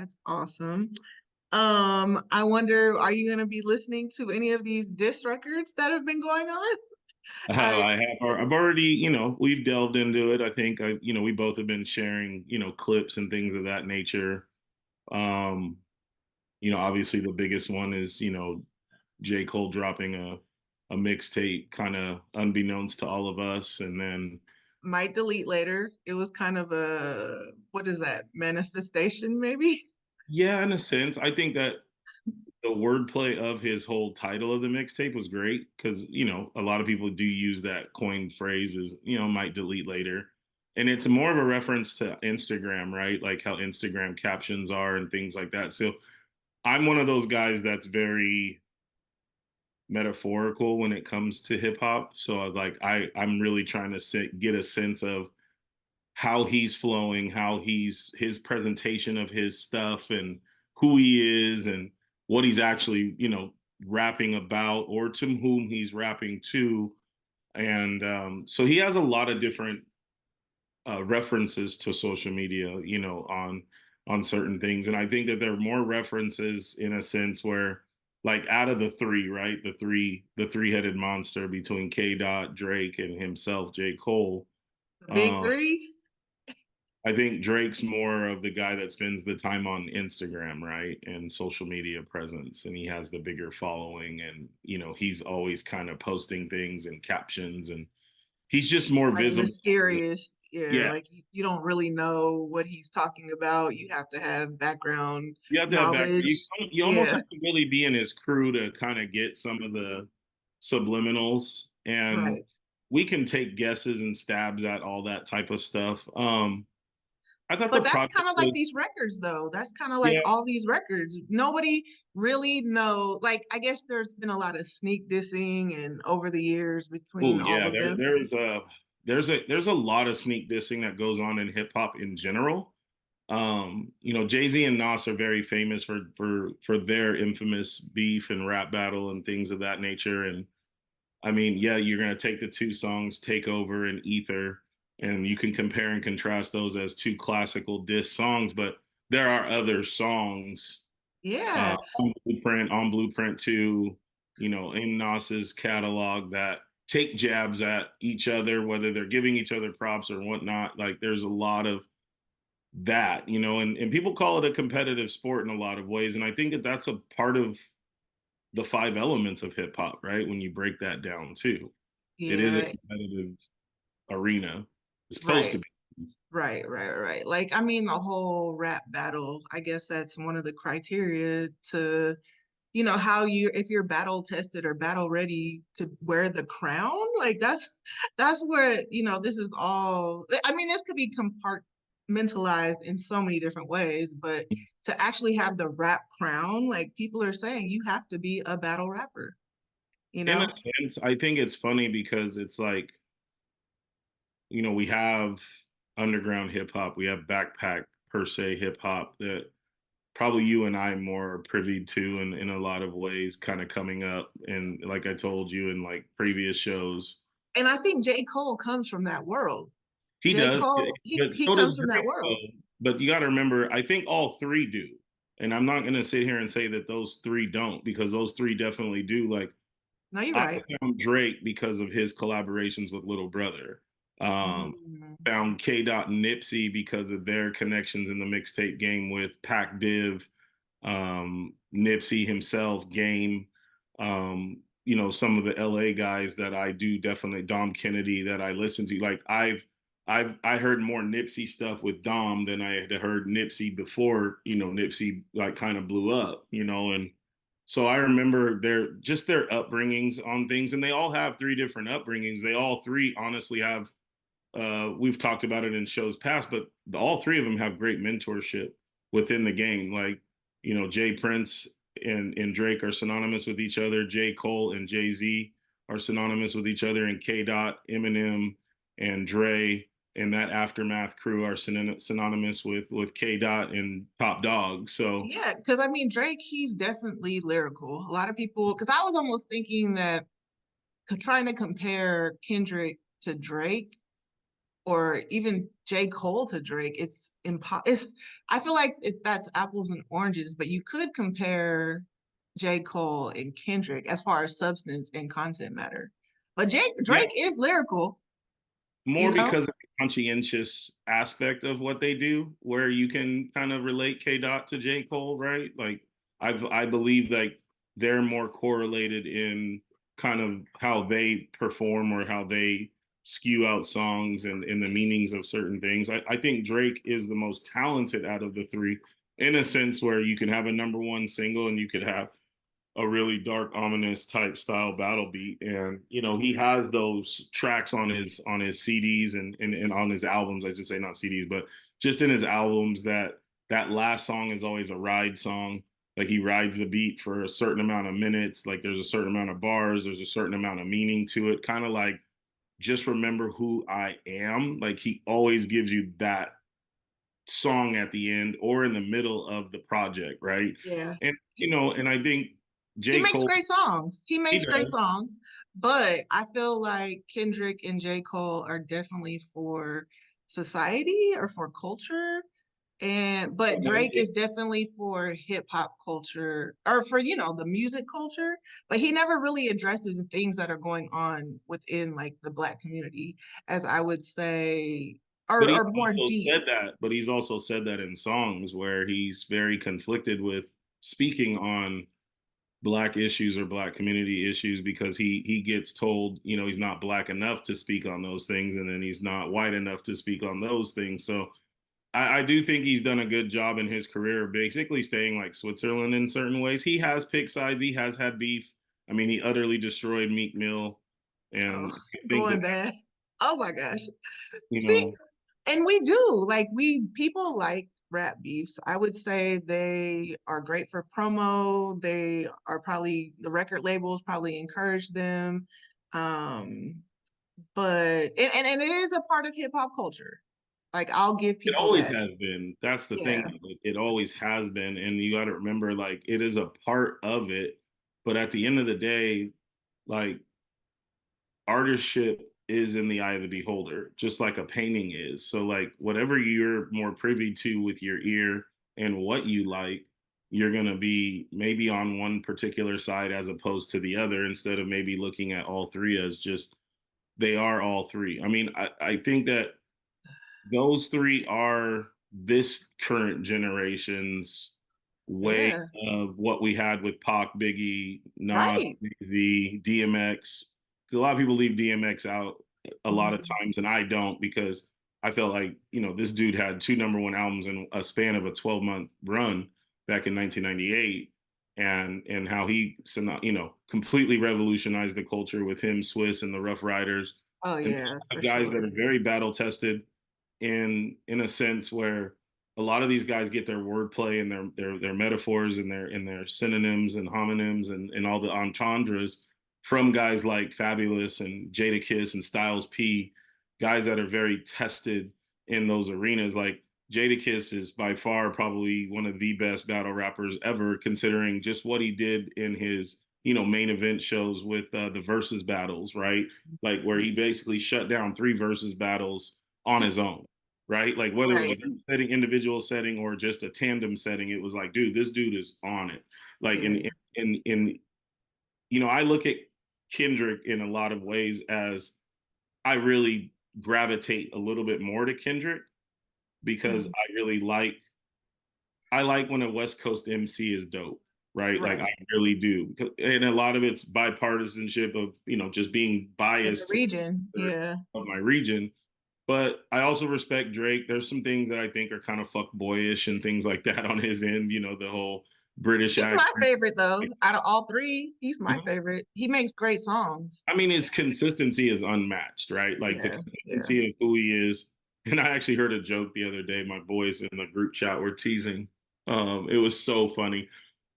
That's awesome. I wonder, are you gonna be listening to any of these diss records that have been going on? Oh, I I've already, we've delved into it. I think we both have been sharing, clips and things of that nature. Um, obviously the biggest one is, J. Cole dropping a mixtape kind of unbeknownst to all of us. And then, might delete later. It was kind of a, what is that, manifestation maybe? yeah, in a sense, I think that the wordplay of his whole title of the mixtape was great because, a lot of people do use that coined phrase as, might delete later. And it's more of a reference to Instagram, right? Like how Instagram captions are and things like that. So I'm one of those guys that's very metaphorical when it comes to hip hop. So I'm really trying to get a sense of how he's flowing, how his presentation of his stuff and who he is and what he's actually, rapping about or to whom he's rapping to. And so he has a lot of different references to social media, on certain things. And I think that there are more references in a sense where like out of the three, right? The three-headed monster between K Dot, Drake, and himself, J. Cole. The big Um, three? I think Drake's more of the guy that spends the time on Instagram, right? And social media presence. And he has the bigger following. And, he's always kind of posting things and captions. And he's just more Like visible. mysterious. Yeah, Yeah. like you don't really know what he's talking about. You have to have background You have to have back. knowledge. You almost Yeah, have to really be in his crew to kind of get some of the subliminals. And right. we can take guesses and stabs at all that type of stuff. I thought the But that's project kind of like was, these records, though. That's kind of like yeah. all these records. Nobody really know. Like, I guess there's been a lot of sneak dissing and over the years Oh between all yeah, of them. there's a lot of sneak dissing that goes on in hip hop in general. Jay-Z and Nas are very famous for their infamous beef and rap battle and things of that nature. And I mean, yeah, you're gonna take the two songs, Take Over and Ether, and you can compare and contrast those as two classical diss songs, but there are other songs Yeah. on Blueprint 2, in Nas's catalog that take jabs at each other, whether they're giving each other props or whatnot. Like there's a lot of that, and people call it a competitive sport in a lot of ways. And I think that that's a part of the five elements of hip hop, right? When you break that down too, it is a Yeah. competitive arena. It's supposed to Right. be. Right. Like, I mean, the whole rap battle, I guess that's one of the criteria to, how you, if you're battle tested or battle ready to wear the crown, like that's where, this is all, I mean, this could be compartmentalized in so many different ways, but to actually have the rap crown, like people are saying you have to be a battle rapper, you In a know? sense, I think it's funny because it's like, we have underground hip hop, we have backpack per se hip hop that probably you and I more are privy to in a lot of ways, kind of coming up. And like I told you in like previous shows, And I think J. Cole comes from that world. he J. does, Cole, he, but he so does comes from that Drake world. though. But you got to remember, I think all three do. And I'm not going to sit here and say that those three don't, because those three definitely do. Like No, you're I right. found Drake because of his collaborations with Little Brother. Mm. Found K. Dot and Nipsey because of their connections in the mixtape game with Pac Div, Nipsey himself, Game. Some of the LA guys that I do definitely Dom Kennedy that I listen to. Like I heard more Nipsey stuff with Dom than I had heard Nipsey before, Nipsey like kind of blew up, and so I remember their upbringings on things, and they all have three different upbringings. They all three honestly have we've talked about it in shows past, but all three of them have great mentorship within the game. Like, Jay Prince and Drake are synonymous with each other. J. Cole and Jay Z are synonymous with each other. And K. Dot, Eminem, and Dre and that Aftermath crew are synonymous with K. Dot and Top Dog. So Yeah, because I mean, Drake, he's definitely lyrical. A lot of people, because I was almost thinking that trying to compare Kendrick to Drake, or even J. Cole to Drake, it's I feel like that's apples and oranges, but you could compare J. Cole and Kendrick as far as substance and content matter. But Yeah, Drake is lyrical, you more know? because of the conscientious aspect of what they do, where you can kind of relate K Dot to J. Cole, right? Like I believe like they're more correlated in kind of how they perform or how they skew out songs and the meanings of certain things. I think Drake is the most talented out of the three in a sense where you can have a number one single and you could have a really dark, ominous type style battle beat. And he has those tracks on his CDs and on his albums. I should say not CDs, but just in his albums that last song is always a ride song. Like he rides the beat for a certain amount of minutes. Like there's a certain amount of bars. There's a certain amount of meaning to it. Kind of like just remember who I am. Like he always gives you that song at the end or in the middle of the project, right? Yeah. And and I think He J. makes Cole, great songs. He he makes great does, songs, but I feel like Kendrick and J. Cole are definitely for society or for culture. But Drake is definitely for hip hop culture or for, the music culture, but he never really addresses the things that are going on within like the Black community, as I would say, but or more deep. he's also said that in songs where he's very conflicted with speaking on black issues or black community issues because he gets told he's not black enough to speak on those things and then he's not white enough to speak on those things. So I do think he's done a good job in his career, basically staying like Switzerland in certain ways. He has picked sides. He has had beef. I mean, he utterly destroyed Meek Mill, Oh, and I think going that bad. Oh my gosh. you See, know and we do like people like rap beefs. I would say they are great for promo. They are probably the record labels probably encourage them. Um, but and it is a part of hip hop culture. Like I'll give it people always that. has been. That's the thing. Yeah. It always has been, and you got to remember, like it is a part of it. But at the end of the day, like artistship is in the eye of the beholder, just like a painting is. So like whatever you're more privy to with your ear and what you like, you're gonna be maybe on one particular side as opposed to the other, instead of maybe looking at all three as just they are all three. I mean, I think that those three are this current generation's way Yeah. of what we had with Pac, Biggie, Nas, Right. the DMX. 'Cause a lot of people leave DMX out a lot of Mhm. times, and I don't because I felt like this dude had two number one albums in a span of a 12-month run back in 1998, and how he completely revolutionized the culture with him, Swiss, and the Rough Riders, Oh and yeah, for guys that sure. are very battle tested in a sense where a lot of these guys get their wordplay and their metaphors and their synonyms and homonyms and all the entendres from guys like Fabulous and Jadakiss and Styles P, guys that are very tested in those arenas. Like Jadakiss is by far probably one of the best battle rappers ever, considering just what he did in his main event shows with the versus battles, right? Like where he basically shut down three versus battles on his own, right? Like whether it was a Right. group setting, individual setting, or just a tandem setting, it was like, dude, this dude is on it. Like Yeah. in I look at Kendrick in a lot of ways as I really gravitate a little bit more to Kendrick because Mhm. I like when a West Coast MC is dope, right? Like I Right. really do. And a lot of it's bipartisanship of, just being In the biased region. Yeah. of my region. But I also respect Drake. There's some things that I think are kind of fuck boyish and things like that on his end, the whole British He's my accent. favorite though. Out of all three, he's my Mhm. favorite. He makes great songs. I mean, his consistency is unmatched, right? Like the Yeah. Yeah. consistency of who he is. And I actually heard a joke the other day. My boys in the group chat were teasing. It was so funny.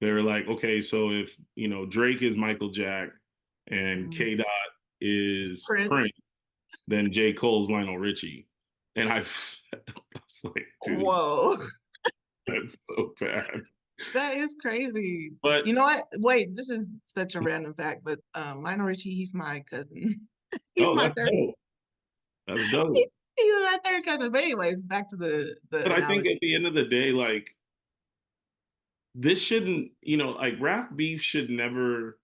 They were like, okay, so if Drake is Michael Jack and Mm. K Dot is Prince, Prince. then J. Cole's Lionel Richie. And I was like, dude, Whoa. that's so bad. That is crazy. But You know what? Wait, this is such a random fact, but Lionel Richie, he's my cousin. He's oh, my that's third. dope. That's dope. He's my third cousin. But anyways, back to the But I think at analogy. the end of the day, like this shouldn't, like rap beef should never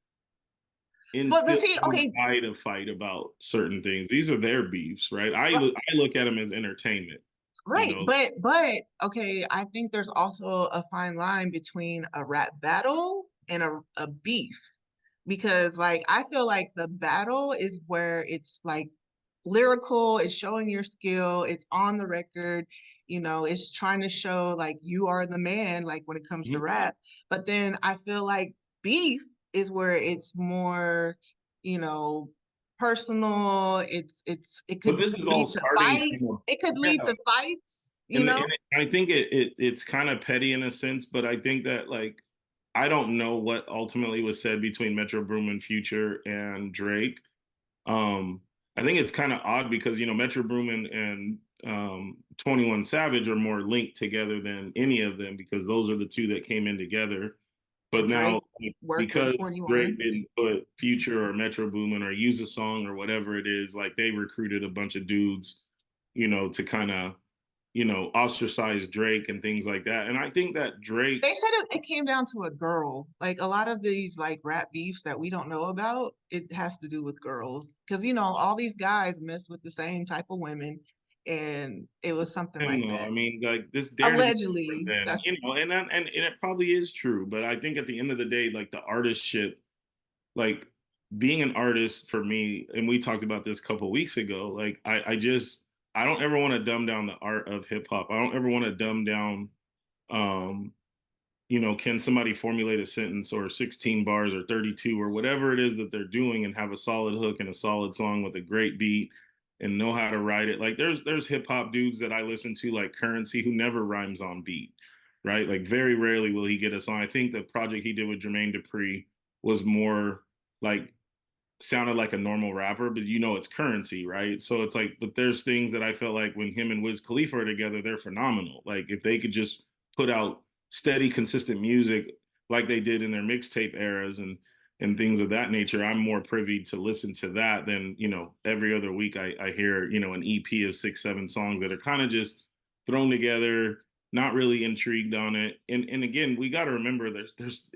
But instill see, okay, I to fight about certain things. These are their beefs, right? but I look at them as entertainment. You right, know, but okay, I think there's also a fine line between a rap battle and a beef because like I feel like the battle is where it's like lyrical, it's showing your skill, it's on the record, it's trying to show like you are the man like when it comes to Mhm. rap. But then I feel like beef is where it's more, you know, personal. It But could this is all lead to starting fights. from It could yeah, lead to fights, and I think it's kind of petty in a sense, but I think that like I don't know what ultimately was said between Metro Boomin, Future, and Drake. Um, I think it's kind of odd because Metro Boomin and 21 Savage are more linked together than any of them because those are the two that came in together. But And now, Drake worked with because Drake 21. didn't put Future or Metro Boomin or use a song or whatever it is, like they recruited a bunch of dudes, to kind of, ostracize Drake and things like that. And I think that Drake, They said it came down to a girl. Like a lot of these like rap beefs that we don't know about, it has to do with girls. Because all these guys mess with the same type of women, and it was something I don't like know. I that. mean, like this dare to be different Allegedly, than, that's and it probably is true. But I think at the end of the day, like the artist shit, like being an artist for me, and we talked about this a couple weeks ago, like I don't ever want to dumb down the art of hip hop. I don't ever want to dumb down um can somebody formulate a sentence or 16 bars or 32 or whatever it is that they're doing and have a solid hook and a solid song with a great beat and know how to write it. Like there's hip hop dudes that I listen to like Currency who never rhymes on beat, right? Like very rarely will he get a song. I think the project he did with Jermaine Dupri was more like sounded like a normal rapper, but it's Currency, right? So it's like, but there's things that I felt like when him and Wiz Khalifa are together, they're phenomenal. Like if they could just put out steady, consistent music like they did in their mixtape eras and things of that nature, I'm more privy to listen to that than every other week I hear an EP of 6, 7 songs that are kind of just thrown together, not really intrigued on it. And again, we got to remember there's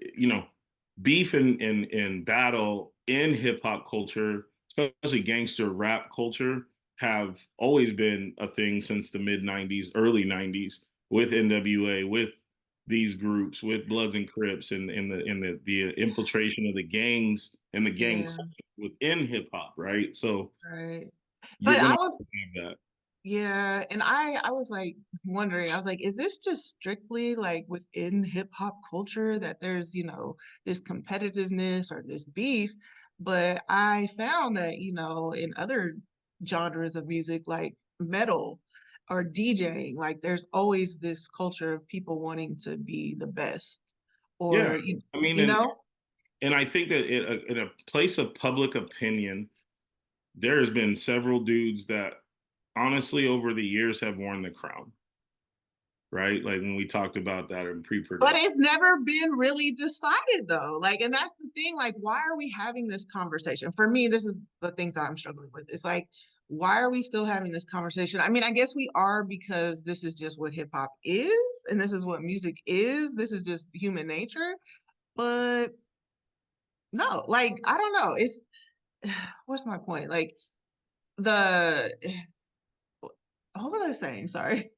beef and battle in hip hop culture, especially gangster rap culture, have always been a thing since the mid '90s, early '90s, with NWA, with these groups, with Bloods and Crips, and the infiltration of the gangs and the gang yeah, culture within hip hop, right? So right. But you're I gonna was have that. Yeah, and I was like wondering, I was like, is this just strictly like within hip hop culture that there's, this competitiveness or this beef? But I found that, in other genres of music like metal or DJing, like there's always this culture of people wanting to be the best Yeah, or I mean, you know? and I think that in a place of public opinion, there has been several dudes that honestly over the years have worn the crown, right? Like when we talked about that in But pre-production. it's never been really decided though. Like, and that's the thing. Like, why are we having this conversation? For me, this is the things that I'm struggling with. It's like, why are we still having this conversation? I mean, I guess we are because this is just what hip hop is, and this is what music is. This is just human nature. But no, like, I don't know. It's what's my point? Like the what was I saying? Sorry.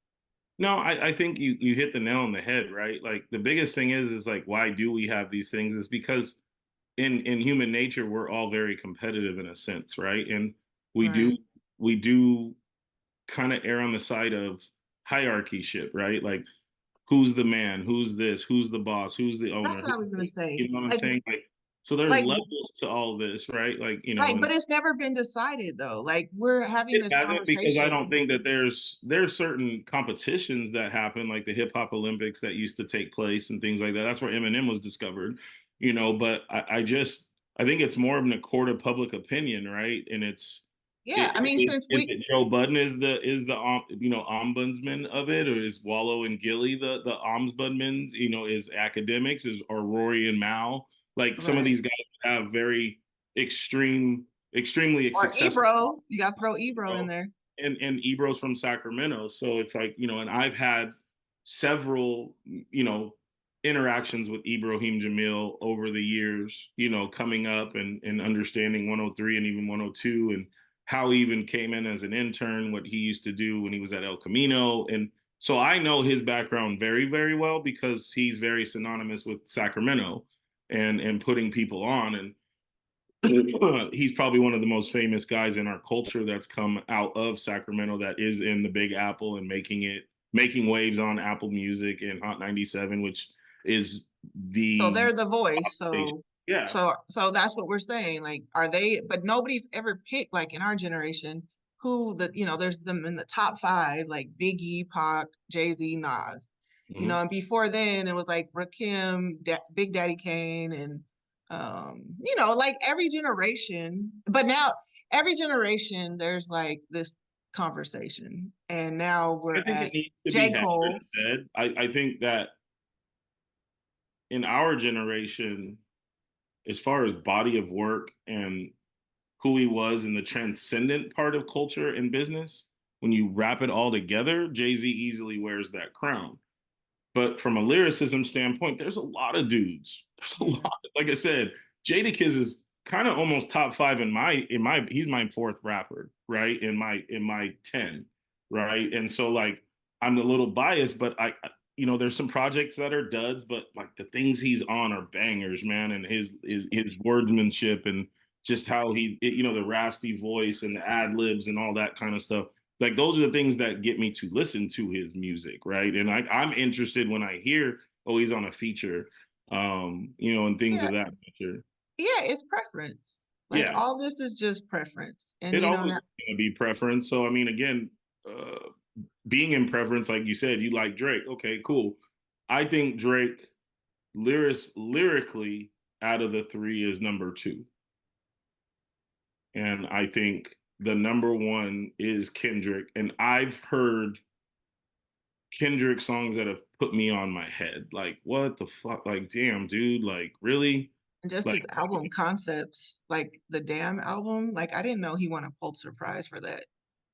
No, I think you hit the nail on the head, right? Like the biggest thing is like why do we have these things? Is because in human nature we're all very competitive in a sense, right? And we do Right. we do kind of err on the side of hierarchy shit, right? Like who's the man, who's this, who's the boss, who's the That's owner, what I was gonna say. you know what I'm saying? Like, so there's Like levels to all this, right? Like, right, and but it's never been decided though. Like we're having it this hasn't because I don't conversation. think that there's certain competitions that happen, like the hip hop Olympics that used to take place and things like that. That's where Eminem was discovered, but I think it's more of an accord of public opinion, right? And Yeah, I mean, since is we it Joe Budden is the ombudsman of it, or is Wallow and Gilly the ombudsmen? Is academics is or Rory and Mal, like some of right these guys have very extremely or successful. Ebro, you got to throw Ebro in there. and Ebro's from Sacramento, so it's like, and I've had several, interactions with Ibrahim Jamil over the years, coming up and understanding 103 and even 102, and how he even came in as an intern, what he used to do when he was at El Camino. And so I know his background very, very well because he's very synonymous with Sacramento and putting people on. And he's probably one of the most famous guys in our culture that's come out of Sacramento that is in the Big Apple and making waves on Apple Music and Hot 97, which is So the they're the voice. So yeah. so that's what we're saying. Like, are they? But nobody's ever picked, like in our generation, who there's them in the top five, like Biggie, Pac, Jay-Z, Nas. Mhm. And before then it was like Rakim, Big Daddy Kane, and like every generation. But now every generation there's like this conversation, and now I we're think it at needs to be J. had Cole. and said. I think that in our generation, as far as body of work and who he was in the transcendent part of culture and business, when you wrap it all together, Jay-Z easily wears that crown. But from a lyricism standpoint, there's a lot of dudes. There's a Yeah. lot. Like I said, Jadakiss is kind of almost top five in my he's my fourth rapper, right? In my 10, right? And so like I'm a little biased, but there's some projects that are duds, but like the things he's on are bangers, man. And his wordsmanship and just how the raspy voice and the ad libs and all that kind of stuff, like those are the things that get me to listen to his music, right? And I'm interested when I hear, oh, he's on a feature, and things Yeah, of that nature. yeah, it's preference. Like Yeah, all this is just preference. And it you know always now, going to be preference. So I mean, again, being in preference, like you said, you like Drake. Okay, cool. I think Drake lyrically out of the three is number two, and I think the number one is Kendrick. And I've heard Kendrick songs that have put me on my head. Like, what the fuck? Like, damn, dude. Like, really? and just Like, his album concepts, like the Damn album, like I didn't know he won a Pulitzer Prize for that.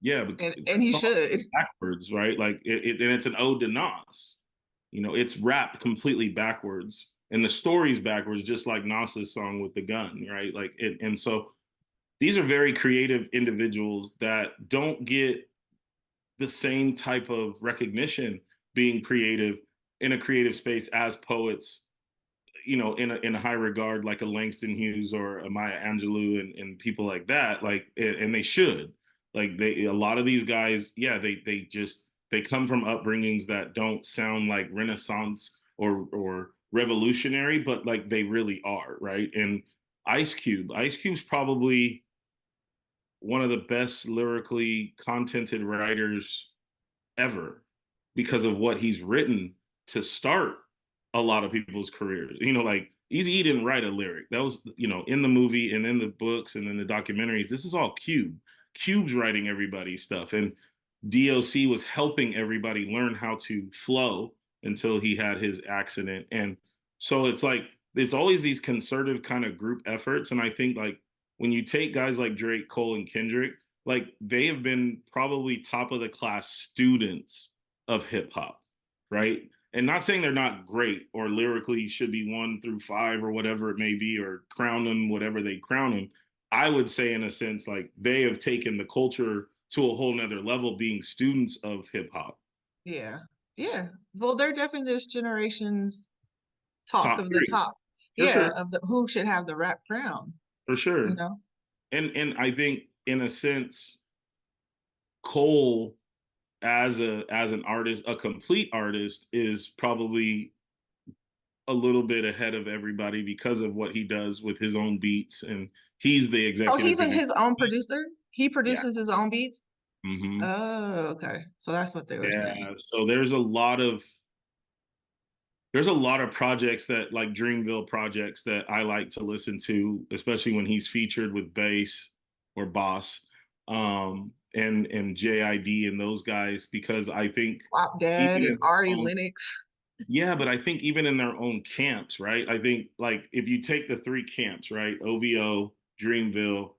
yeah, but And that he song should. is backwards, right? Like, and it's an ode to Nas. It's rapped completely backwards, and the story's backwards, just like Nas's song with the gun, right? Like, and so these are very creative individuals that don't get the same type of recognition being creative in a creative space as poets, in a high regard, like a Langston Hughes or a Maya Angelou and people like that. Like, and they should. Like, a lot of these guys, yeah, they come from upbringings that don't sound like Renaissance or revolutionary, but like they really are, right? And Ice Cube's probably one of the best lyrically contented writers ever because of what he's written to start a lot of people's careers. Like Easy E didn't write a lyric. That was, in the movie and in the books and in the documentaries. This is all Cube. Cube's writing everybody's stuff. And DOC was helping everybody learn how to flow until he had his accident. And so it's like, it's always these concerted kind of group efforts. And I think like when you take guys like Drake, Cole, and Kendrick, like they have been probably top of the class students of hip hop, right? And not saying they're not great or lyrically should be 1 through 5 or whatever it may be, or crown them whatever they crown them. I would say, in a sense, like they have taken the culture to a whole nother level, being students of hip hop. Yeah. Yeah. Well, they're definitely this generation's talk Top of the three, talk. for Yeah, sure, of the who should have the rap crown, for you sure. know? And I think, in a sense, Cole as an artist, a complete artist, is probably a little bit ahead of everybody because of what he does with his own beats, and he's the Oh, executive he's producer. his own producer. He Yeah. produces his own beats. Hmm. Oh, okay. So that's what they were saying. Yeah. So there's a lot of projects that, like Dreamville projects, that I like to listen to, especially when he's featured with Bass or Boss, and JID and those guys, because I think Wop Dad even and in Ari their own, Lennox. yeah, but I think even in their own camps, right? I think like if you take the three camps, right? OVO, Dreamville,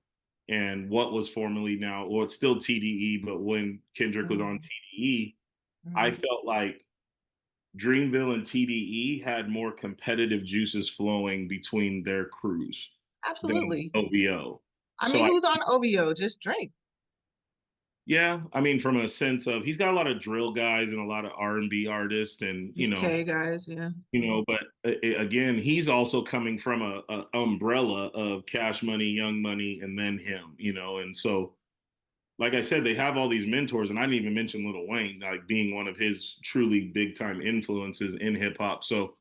and what was formerly now, well, it's still TDE, but when Kendrick was on Mm, TDE, I mhm. felt like Dreamville and TDE had more competitive juices flowing between their crews than Absolutely. OVO. I So mean, I, who's on OVO? Just Drake. yeah, I mean, from a sense of he's got a lot of drill guys and a lot of R&B artists, and UK guys, yeah. but again, he's also coming from a umbrella of Cash Money, Young Money, and then him, and so like I said, they have all these mentors, and I didn't even mention Lil Wayne, like being one of his truly big time influences in hip hop. So,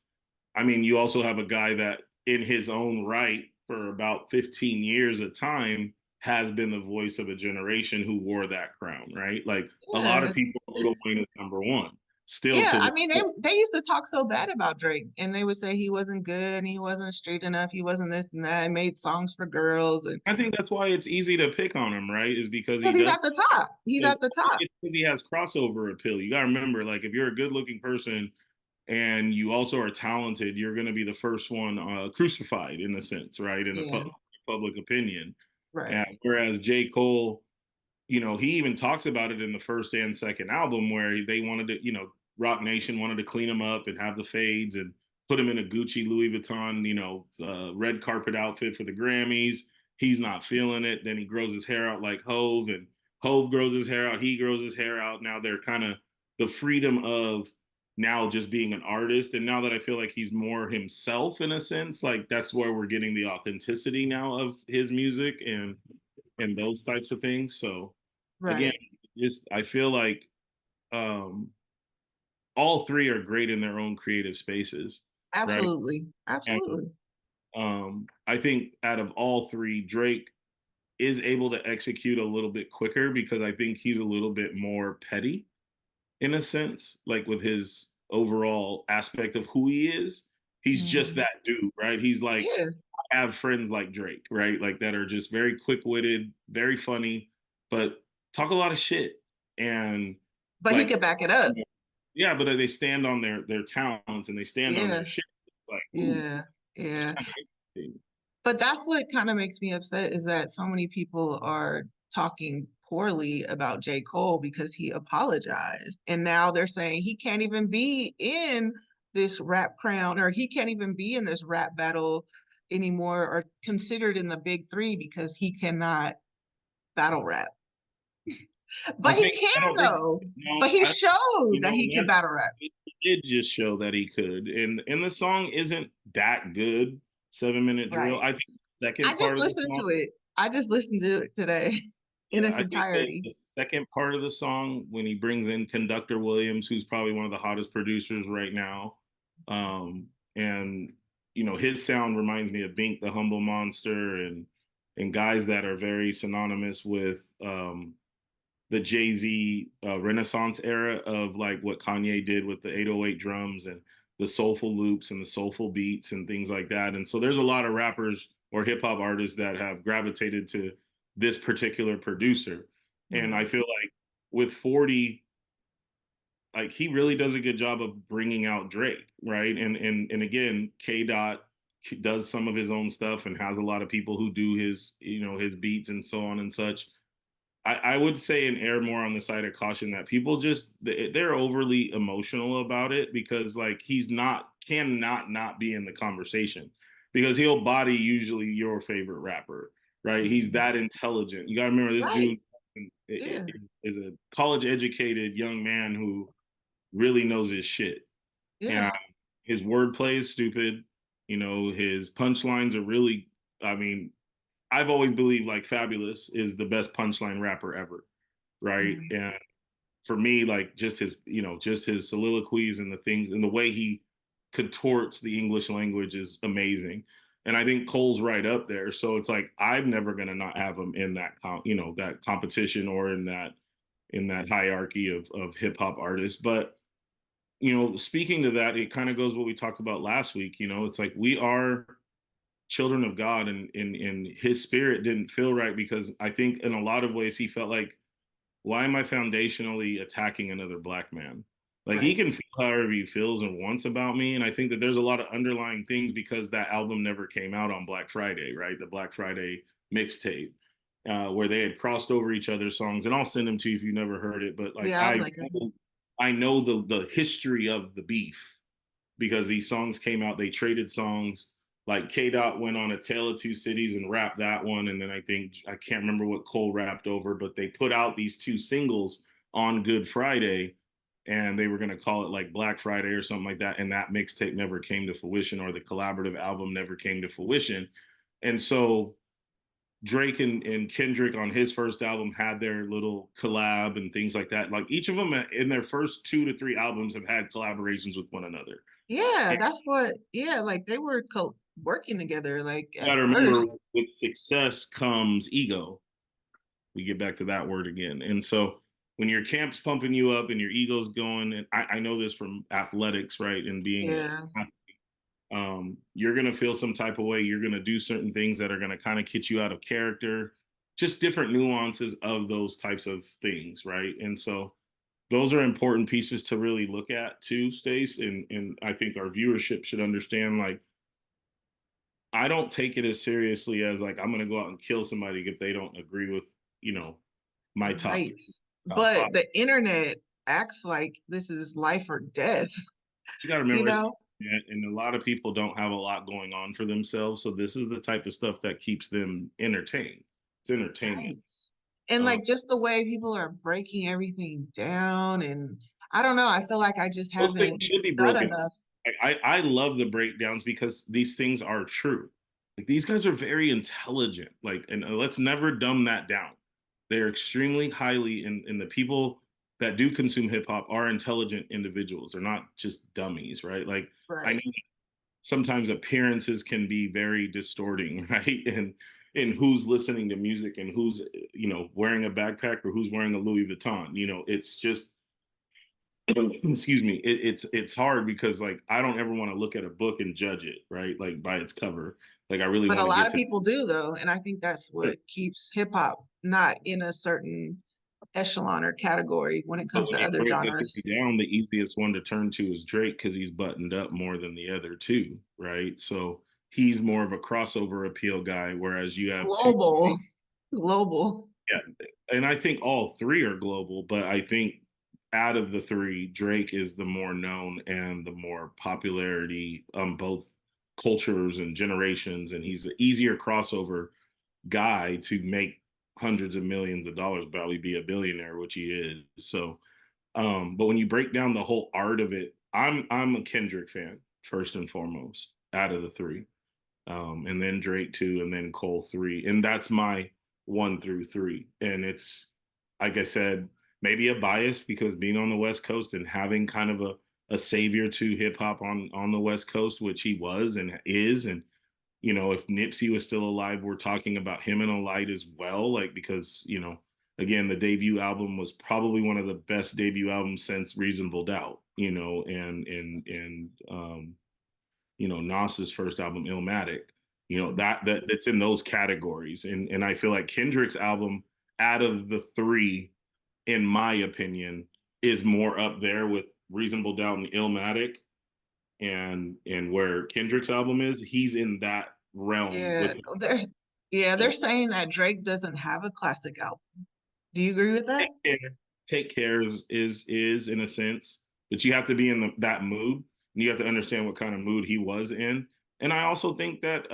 I mean, you also have a guy that, in his own right, for about 15 years at time, has been the voice of a generation who wore that crown, right? Like a lot of Yeah. people, Lil Wayne is number one, still Yeah, to I this mean day. they used to talk so bad about Drake and they would say he wasn't good and he wasn't straight enough, he wasn't this and that, he made songs for girls and I think that's why it's easy to pick on him, right? Is because he because he's does. at the top. He's at the top. It's because he has crossover appeal. You got to remember, like, if you're a good looking person and you also are talented, you're going to be the first one crucified in a sense, right? In the Yeah, public opinion. right. And whereas J. Cole, he even talks about it in the first and second album where they wanted to, Rock Nation wanted to clean him up and have the fades and put him in a Gucci Louis Vuitton, red carpet outfit for the Grammys. He's not feeling it. Then he grows his hair out like Hove, and Hove grows his hair out. He grows his hair out. Now they're kind of the freedom of now just being an artist. And now that I feel like he's more himself in a sense, like that's where we're getting the authenticity now of his music and those types of things. So again, Right. just I feel like um all three are great in their own creative spaces, right? Absolutely. And Absolutely. I think out of all three, Drake is able to execute a little bit quicker because I think he's a little bit more petty in a sense, like with his overall aspect of who he is. He's just Mhm. that dude, right? He's like, Yeah, I have friends like Drake, right? Like that are just very quick witted, very funny, but talk a lot of shit. And but he like, could back it up. yeah, but they stand on their talents and they stand on Yeah, their shit. Like, ooh, yeah, it's yeah. kind of interesting. But that's what kind of makes me upset is that so many people are talking poorly about J. Cole because he apologized. And now they're saying he can't even be in this rap crown or he can't even be in this rap battle anymore or considered in the big three because he cannot battle rap. But he I can don't think, though. no, But he I don't, showed that he and can that's, battle rap. he did just show that he could. And the song isn't that good, 7 minute drill. Right. I think the I second just part of the listened song, to it. I just listened to it today in yeah, its I think that entirety. the second part of the song, when he brings in Conductor Williams, who's probably one of the hottest producers right now, and his sound reminds me of Bink the Humble Monster and guys that are very synonymous with the Jay-Z Renaissance era of like what Kanye did with the 808 drums and the soulful loops and the soulful beats and things like that. And so there's a lot of rappers or hip hop artists that have gravitated to this particular producer. And I Mhm. feel like with 40, like he really does a good job of bringing out Drake, right? And again, K Dot does some of his own stuff and has a lot of people who do his beats and so on and such. I would say and err more on the side of caution that people just they're overly emotional about it because like he's not cannot not be in the conversation because he'll body usually your favorite rapper, right? He's Mhm. that intelligent. You got to remember this Right. dude Yeah. is a college educated young man who really knows his shit. Yeah. And his wordplay is stupid. His punchlines are really, I mean, I've always believed like Fabulous is the best punchline rapper ever, right? Mhm. And for me, like just his soliloquies and the things and the way he contorts the English language is amazing. And I think Cole's right up there. So it's like I'm never gonna not have him in that that competition or in that hierarchy of hip hop artists. But speaking to that, it kind of goes what we talked about last week. It's like we are children of God, and his spirit didn't feel right because I think in a lot of ways he felt like, why am I foundationally attacking another black man? Like he Right. can feel however he feels and wants about me, and I think that there's a lot of underlying things because that album never came out on Black Friday, right? The Black Friday mixtape. where they had crossed over each other's songs, and I'll send them to you if you never heard it. But like Yeah, I was like, I know the history of the beef because these songs came out. They traded songs. Like K Dot went on A Tale of Two Cities and rapped that one, and then I can't remember what Cole rapped over, but they put out these two singles on Good Friday, and they were gonna call it like Black Friday or something like that, and that mixtape never came to fruition, or the collaborative album never came to fruition, and so Drake and Kendrick on his first album had their little collab and things like that. Like each of them in their first 2 to 3 albums have had collaborations with one another. yeah, that's what, yeah, like they were working together, like You at got to remember, first. with success comes ego. We get back to that word again. And so when your camp's pumping you up and your ego's going, and I know this from athletics, right? And being Yeah, you're going to feel some type of way. You're going to do certain things that are going to kind of get you out of character, just different nuances of those types of things, right? And so those are important pieces to really look at too, Stace. And I think our viewership should understand, like, I don't take it as seriously as like I'm going to go out and kill somebody if they don't agree with, my top right. top But five. the internet acts like this is life or death, You got to you remember, know? and a lot of people don't have a lot going on for themselves, so this is the type of stuff that keeps them entertained. It's entertainment. Right. And Um, like just the way people are breaking everything down, and I don't know, I feel like I just those things haven't should be done broken. enough. I love the breakdowns because these things are true. Like these guys are very intelligent. Like, and let's never dumb that down. They're extremely highly, and the people that do consume hip hop are intelligent individuals. They're not just dummies, right? Like I know Right. sometimes appearances can be very distorting, right? And who's listening to music and who's wearing a backpack or who's wearing a Louis Vuitton. It's just excuse me, it's hard because like I don't ever want to look at a book and judge it, right? Like by its cover. Like I really But want a to lot get of to people do though, and I think that's what keeps hip hop not in a certain echelon or category when it but comes when to you other break the genres. theory down, the easiest one to turn to is Drake because he's buttoned up more than the other two, right? So he's more of a crossover appeal guy, whereas you have two. Global, global. Yeah, and I think all three are global, but I think out of the three, Drake is the more known and the more popularity both cultures and generations, and he's an easier crossover guy to make hundreds of millions of dollars, probably be a billionaire, which he is. So, but when you break down the whole art of it, I'm a Kendrick fan first and foremost out of the three, and then Drake two, and then Cole three, and that's my 1 through 3. And it's like I said, maybe a bias because being on the West Coast and having kind of a savior to hip hop on the West Coast, which he was and is, and if Nipsey was still alive, we're talking about him in a light as well, like because again, the debut album was probably one of the best debut albums since Reasonable Doubt, and Nas's first album, Illmatic, that's in those categories. And I feel like Kendrick's album out of the three, in my opinion, is more up there with Reasonable Doubt and Illmatic. And where Kendrick's album is, he's in that realm Yeah, with they're saying that Drake doesn't have a classic album. Do you agree with that? Take Care. Take Care is in a sense, but you have to be in that mood, and you have to understand what kind of mood he was in. And I also think that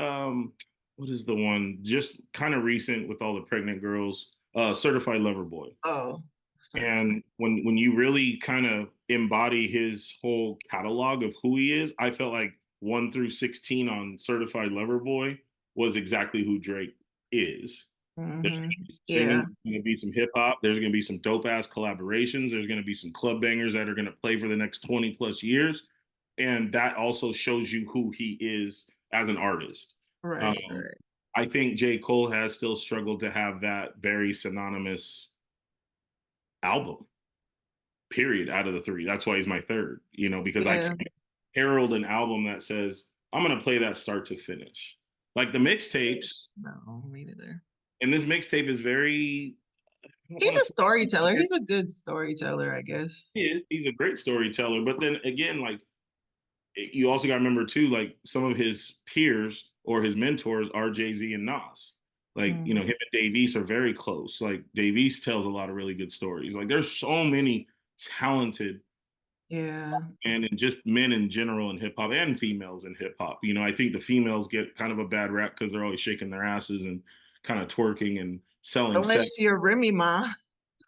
what is the one just kind of recent with all the pregnant girls, Certified Lover Boy. Oh, certified. And when you really kind of embody his whole catalog of who he is, I felt like 1 through 16 on Certified Lover Boy was exactly who Drake is. There's Hmm. going to be some singing, Yeah, there's going to be some hip hop, there's going to be some dope ass collaborations, there's going to be some club bangers that are going to play for the next 20 plus years. And that also shows you who he is as an artist. Um, right, right. I think J. Cole has still struggled to have that very synonymous album, period, out of the three. That's why he's my third, because I Yeah, can't herald an album that says, I'm going to play that start to finish. Like the mixtapes, no, me neither. and this mixtape is very, I don't He's want to a say, storyteller. He's a good storyteller, I guess. he's a great storyteller. But then again, like, you also got to remember too, like some of his peers or his mentors are Jay-Z and Nas. Like, him Mm, and Dave East are very close. Like Dave East tells a lot of really good stories. Like there's so many talented yeah. and just men in general in hip hop and females in hip hop. I think the females get kind of a bad rap because they're always shaking their asses and kind of twerking and selling sex. Unless you're Remy Ma,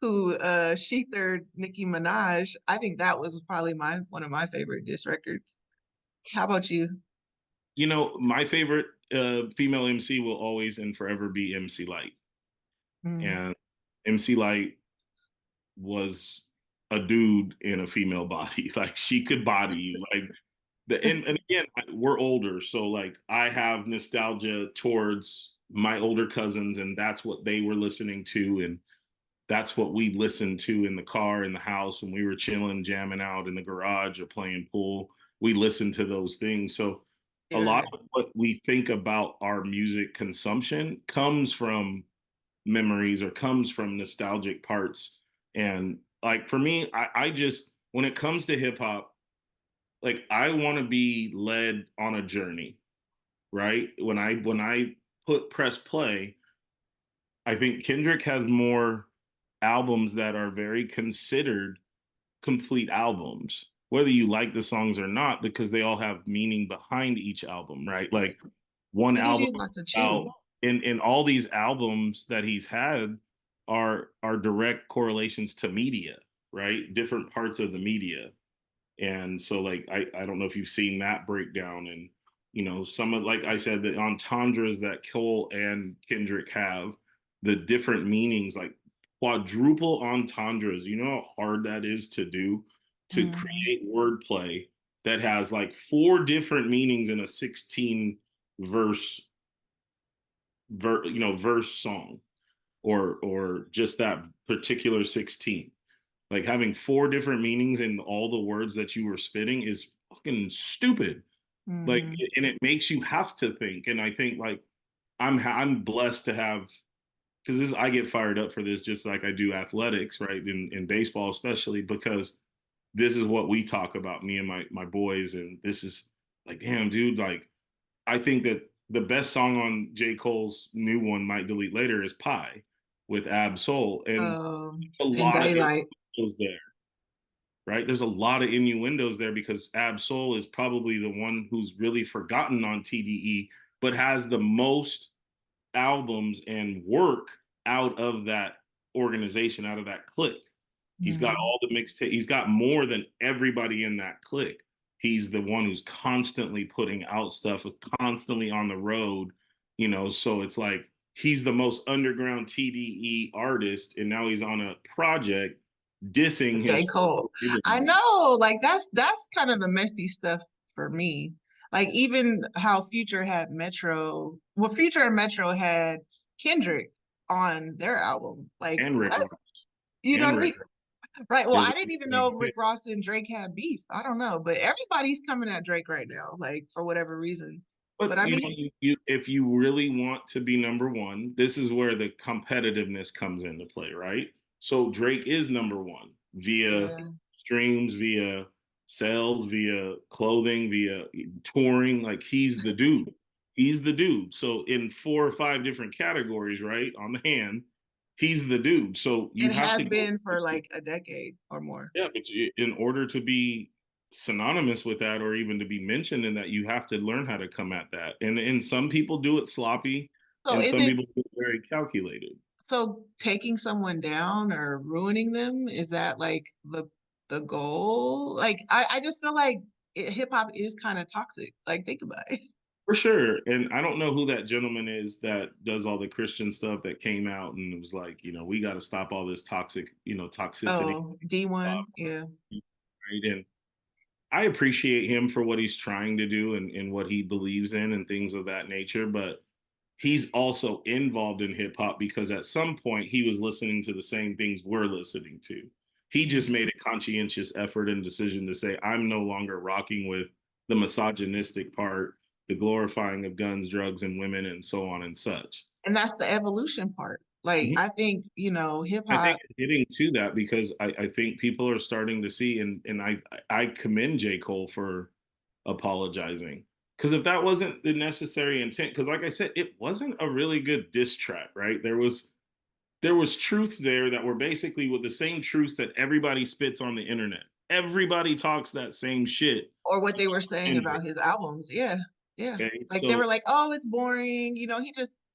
who she third Nicki Minaj. I think that was probably my one of my favorite diss records. How about you? My favorite female MC will always and forever be MC Light. Mm. And MC Light was a dude in a female body. Like she could body you. Like and again, we're older, so like I have nostalgia towards my older cousins, and that's what they were listening to, and that's what we listened to in the car, in the house when we were chilling, jamming out in the garage or playing pool. We listened to those things. So a lot Yeah. of what we think about our music consumption comes from memories or comes from nostalgic parts. And like for me, I just when it comes to hip hop, like I want to be led on a journey, right? When I put press play, I think Kendrick has more albums that are very considered complete albums, whether you like the songs or not, because they all have meaning behind each album, right? Like one He gives album you a lot to about chew. in all these albums that he's had are direct correlations to media, right? Different parts of the media. And so like I don't know if you've seen that breakdown and some of like I said the entendres that Cole and Kendrick have, the different meanings like quadruple entendres, you know how hard that is to do to Mhm. create wordplay that has like four different meanings in a 16 verse verse song or just that particular 16, like having four different meanings in all the words that you were spitting is fucking stupid. Like, Mhm. and it makes you have to think. And I think like I'm blessed to have because this I get fired up for this just like I do athletics, right? In baseball especially because this is what we talk about, me and my boys, and this is like, damn, dude, like I think that the best song on J. Cole's new one, Might Delete Later, is Pie with Ab Soul. And it's a In lot of daylight. innuendos there, right? There's a lot of innuendos there because Ab Soul is probably the one who's really forgotten on TDE, but has the most albums and work out of that organization, out of that clique. He's got Mhm. all the mixtape. He's got more than everybody in that clique. He's the one who's constantly putting out stuff, constantly on the road, So it's like he's the most underground TDE artist, and now he's on a project dissing J. his Cole. I original. know, like that's kind of the messy stuff for me. Like even how Future had Metro, well, Future and Metro had Kendrick on their album. Like And Rick what? Ross You know what and I Rick mean? Ross. Right. Well, There's I a didn't even know big Rick Ross and Drake had beef. I don't know, but everybody's coming at Drake right now, like for whatever reason. But But I mean, if you really want to be number one, this is where the competitiveness comes into play, right? So Drake is number one via yeah, streams, via sales, via clothing, via touring. Like he's the dude. He's the dude. So in four or five different categories, right, on the hand, he's the dude. So you it have has to go. been for like a decade or more. Yeah, but in order to be synonymous with that or even to be mentioned in that, you have to learn how to come at that. And some people do it sloppy So and is some it people do it very calculated. so taking someone down or ruining them, is that like the goal? Like I just feel like hip hop is kind of toxic. Like think about it. For sure. And I don't know who that gentleman is that does all the Christian stuff that came out and it was like, we got to stop all this toxicity. Oh, D1, yeah. Right. And I appreciate him for what he's trying to do and what he believes in and things of that nature. But he's also involved in hip hop because at some point he was listening to the same things we're listening to. He just Mhm. made a conscientious effort and decision to say, I'm no longer rocking with the misogynistic part, the glorifying of guns, drugs, and women, and so on and such. And that's the evolution part. Like Mhm. I think, hip I think hop, it's getting to that because I think people are starting to see, and I commend J. Cole for apologizing Because if that wasn't the necessary intent, because like I said, it wasn't a really good diss track, right? There was truths there that were basically with the same truths that everybody spits on the internet. Everybody talks that same shit. Or what they were saying Kendrick, about his albums. Yeah. Yeah. okay, Like they so were like, oh, it's boring.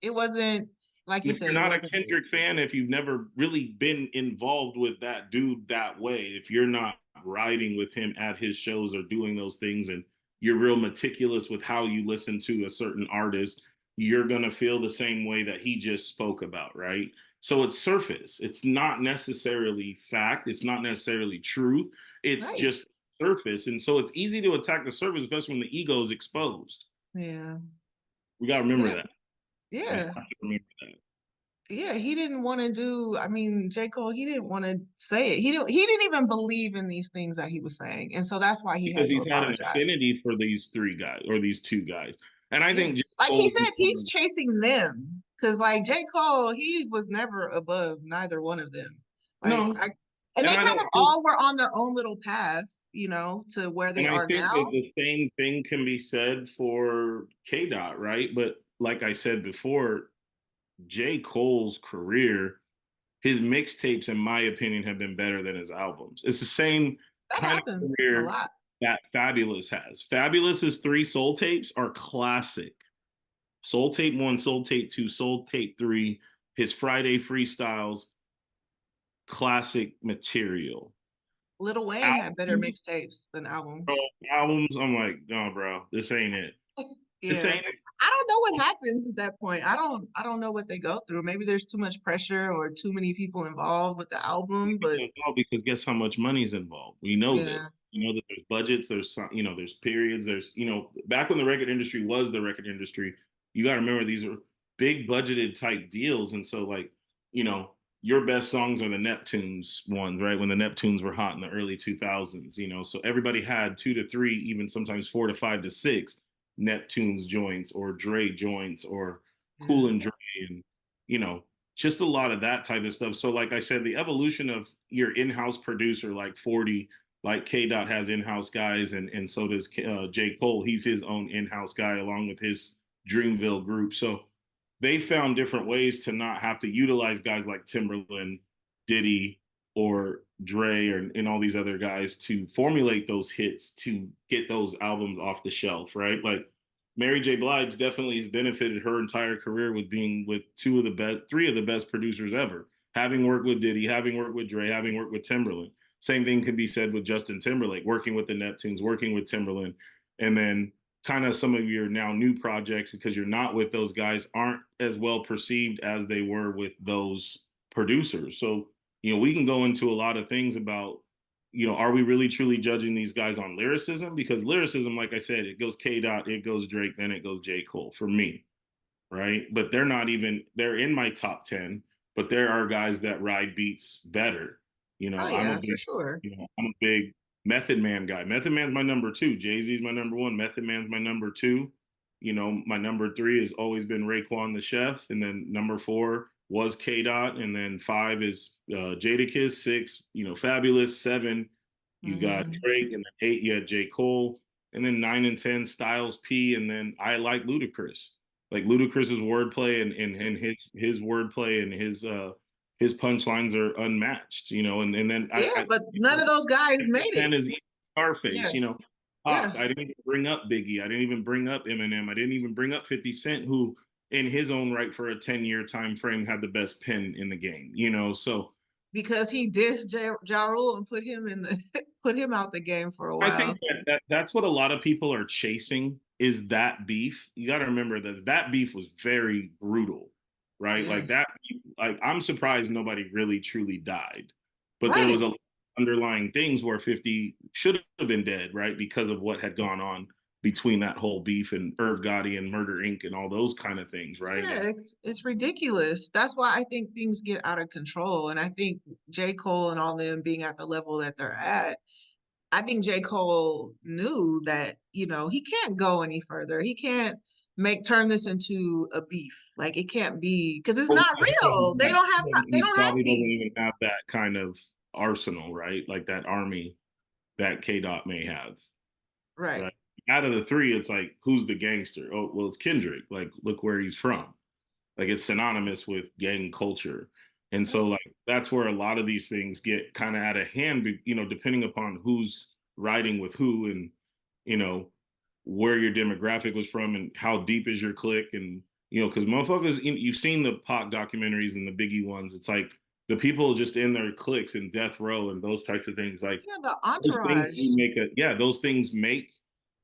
It wasn't, like you if said, you're it not a wasn't good. Kendrick fan, if you've never really been involved with that dude that way, if you're not riding with him at his shows or doing those things, and you're real meticulous with how you listen to a certain artist, you're going to feel the same way that he just spoke about, right? So it's surface. It's not necessarily fact. It's not necessarily truth. It's Right. just surface. And so it's easy to attack the surface, especially when the ego is exposed. Yeah. We got to remember Yeah. that. We Yeah. have to remember that. Yeah, he didn't want to I mean, J. Cole, he didn't want to say it. He didn't even believe in these things that he was saying. And so that's why he had Because to he's had an apologize. affinity for these three guys or these two guys. And I Yeah. think J. Like he Cole said, he's chasing them. Cause like J. Cole, he was never above neither one of them. Like no, and and they I kind don't of think all were on their own little path, to where and they I are think that now. the same thing can be said for K Dot, right? But like I said before, J. Cole's career, his mixtapes, in my opinion, have been better than his albums. It's the same That kind of happens a career lot. that Fabulous has. Fabulous's three soul tapes are classic. Soul Tape 1, Soul Tape 2, Soul Tape 3, his Friday freestyles, classic material. Lil Wayne had better Albums, mixtapes than bro, albums. albums, I'm like, no, bro, this ain't it. This Yeah. ain't it. I don't know what happens at that point. I don't know what they go through. Maybe there's too much pressure or too many people involved with the album, We but don't know because guess how much money's involved? We know this. yeah. You know that there's budgets, there's some, there's periods, there's, back when the record industry was the record industry, you got to remember these are big budgeted type deals. And so, like, you know, your best songs are the Neptunes ones, right? When the Neptunes were hot in the early 2000s, so everybody had 2 to 3, even sometimes 4 to 5 to 6 Neptunes joints or Dre joints or Yeah. Cool and Dre and, you know, just a lot of that type of stuff. So, like I said, the evolution of your in-house producer, like 40, like K Dot has in-house guys, and so does J. Cole. He's his own in-house guy along with his Dreamville group. So they found different ways to not have to utilize guys like Timberland, Diddy, or Dre, and all these other guys to formulate those hits to get those albums off the shelf, right? Like Mary J. Blige definitely has benefited her entire career with being with three of the best producers ever. Having worked with Diddy, having worked with Dre, having worked with Timberland. Same thing can be said with Justin Timberlake, working with the Neptunes, working with Timberland, and then kind of some of your now new projects because you're not with those guys aren't as well perceived as they were with those producers. So, we can go into a lot of things about are we really truly judging these guys on lyricism? Because lyricism, like I said, it goes K Dot, it goes Drake, then it goes J. Cole for me, right? But they're in my top 10, but there are guys that ride beats better. Oh I'm a yeah, for big, sure. I'm a big Method Man guy. Method Man's my number two. Jay-Z's my number one. Method Man's my number two. My number three has always been Raekwon the Chef. And then number 4 was K Dot. And then 5 is Jadakiss. 6, Fabulous. 7, you got Hmm. Drake. And then 8, you had J. Cole. And then 9 and 10, Styles P. And then I like Ludacris. Like Ludacris's wordplay and his wordplay and his punchlines are unmatched, and then Yeah, but none of those guys made it. ten is Yeah, Scarface, yeah. Pac. I didn't even bring up Biggie. I didn't even bring up Eminem. I didn't even bring up 50 Cent, who in his own right for a 10-year time frame had the best pen in the game, So Because he dissed Ja Rule and put him in the put him out the game for a I think while. that's what a lot of people are chasing is that beef. You got to remember that beef was very brutal, right? Like Yes. that. Like I'm surprised nobody really truly died, but there Right. was a underlying things where 50 should have been dead, right? Because of what had gone on between that whole beef and Irv Gotti and Murder Inc. and all those kind of things, right? Yeah, And it's ridiculous. That's why I think things get out of control. And I think J. Cole and all them being at the level that they're at, I think J. Cole knew that, he can't go any further. He can't turn this into a beef. Like it can't be because it's well, not real. They he don't have probably doesn't beef. even have that kind of arsenal, right? Like that army that K Dot may have, Right. right? out of the three, it's like, who's the gangster? Oh, well, it's Kendrick. Like, look where he's from. Like, it's synonymous with gang culture. And so, Right. like, that's where a lot of these things get kind of out of hand, depending upon who's riding with who and, you know, where your demographic was from and how deep is your clique. And, because motherfuckers, you've seen the Pac documentaries and the Biggie ones. It's like the people just in their cliques and death row and those types of things. Like, Yeah, the those things entourage. you make those things make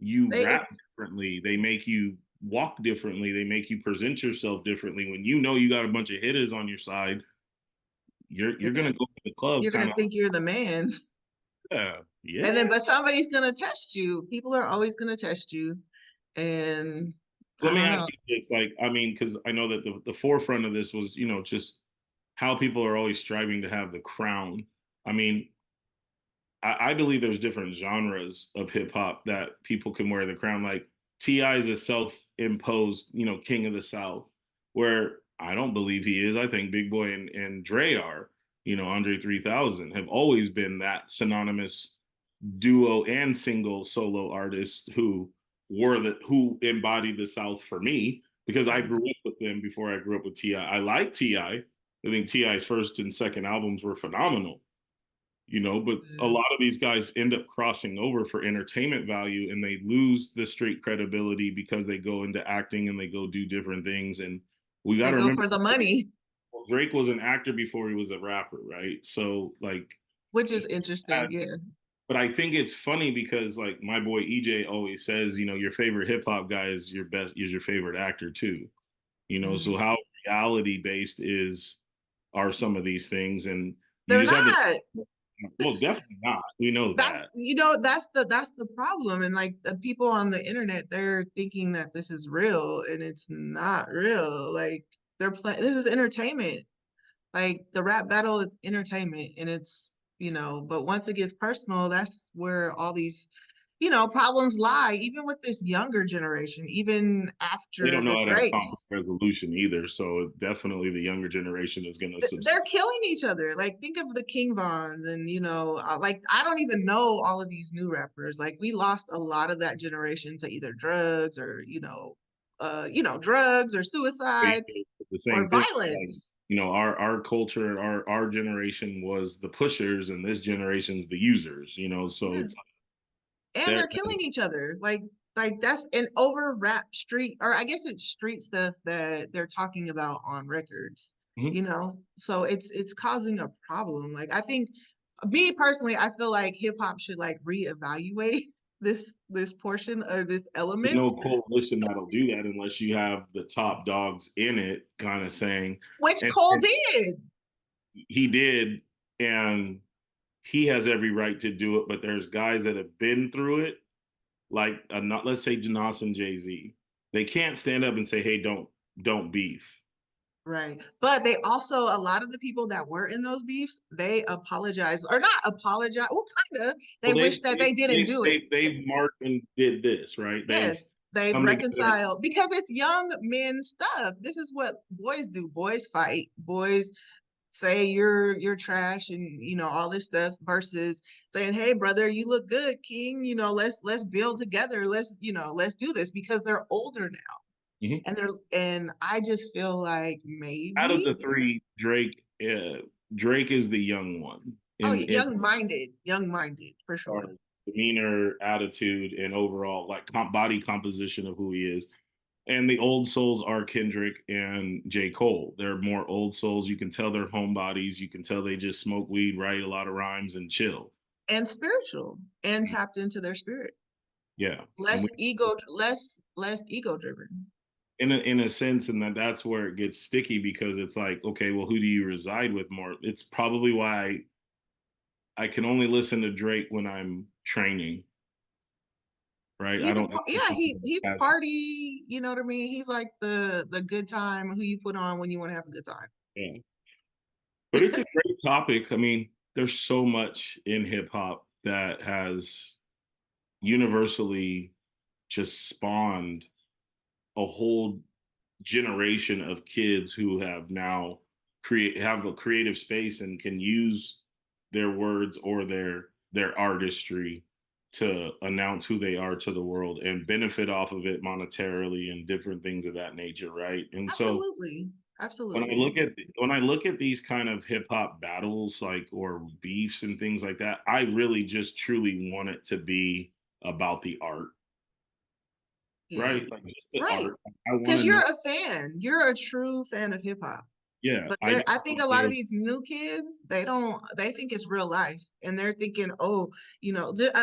you They rap differently. They make you walk differently. They make you present yourself differently. When you got a bunch of hitters on your side, you're gonna go to the club you're kind gonna of, think you're the man. yeah, And then yeah. but somebody's gonna test you. People are always gonna test you. And So let I me don't ask know. you this, like, I mean, because I know that the forefront of this was, just how people are always striving to have the crown. I mean, I believe there's different genres of hip hop that people can wear the crown. Like Ti is a self-imposed, king of the South, where I don't believe he is. I think Big Boy and Dre are, Andre 3000 have always been that synonymous duo and single solo artists who embodied the South for me because I grew Mhm. up with them before I grew up with Ti. I like Ti. I think Ti's first and second albums were phenomenal, but a Yeah. lot of these guys end up crossing over for entertainment value and they lose the street credibility because they go into acting and they go do different things. And we got They to go remember for the money, Drake was an actor before he was a rapper, right? So, like, which is he interesting. had, Yeah. but I think it's funny because, like, my boy EJ always says, your favorite hip hop guy is your favorite actor too. So Mhm. how reality based are some of these things, and you They're just have to. not. Well, definitely not. We know That's that. that's the problem. And like the people on the internet, they're thinking that this is real and it's not real. Like they're playing this is entertainment. Like the rap battle is entertainment and but once it gets personal, that's where all these, problems lie, even with this younger generation, even They after don't the know how to have conflict Drakes. resolution either. So definitely the younger generation is going to subscribe. They're killing each other. Like think of the King Vons and like I don't even know all of these new rappers. Like we lost a lot of that generation to either drugs or drugs or suicide The or same thing. Like, violence. our culture, our generation was the pushers, and this generation's the users. So Yeah. it's And there. they're killing each other. Like that's an over rap street, or I guess it's street stuff that they're talking about on records, Mhm. So it's causing a problem. Like I think me personally, I feel like hip hop should like reevaluate this portion or this There's element, no coalition that'll do that unless you have the top dogs in it, kind of saying, which Cole and did. he did, and he has every right to do it. But there's guys that have been through it, like not let's say Nas and Jay Z. They can't stand up and say, "Hey, don't beef." Right. But they also, a lot of the people that were in those beefs, they apologize or not apologize. Well, kind of. They Well, wish that they didn't do it. they marked and did this, right? They've Yes, they come together. reconcile because it's young men stuff. This is what boys do. Boys fight. Boys say you're trash and all this stuff versus saying, "Hey brother, you look good, king. Let's build together. Let's do this," because they're older now. Mhm. And I just feel like Out of maybe the three, Drake is the young one oh, in young minded for our sure. demeanor, attitude, and overall like body composition of who he is. And the old souls are Kendrick and J. Cole. They're more old souls. You can tell they're homebodies. You can tell they just smoke weed, write a lot of rhymes, and chill. And spiritual and tapped into their spirit. Yeah, and Less ego, less ego driven. in a sense, and that's where it gets sticky because it's like, okay, well, who do you reside with more? It's probably why I can only listen to Drake when I'm training, right? I don't. Yeah, he's party, you know what I mean? He's like the good time who you put on when you want to have a good time. Yeah. But it's a great topic. I mean, there's so much in hip hop that has universally just spawned a whole generation of kids who have now have a creative space and can use their words or their artistry to announce who they are to the world and benefit off of it monetarily and different things of that nature, right? And so Absolutely. when I Absolutely. look at these kind of hip hop battles, like, or beefs and things like that, I really just truly want it to be about the art, Yeah. right? Like just the Right. art. I want Because to you're know. a fan. You're a true fan of hip hop. Yeah, But I know I think out a lot of there. these new kids, they think it's real life, and they're thinking, oh,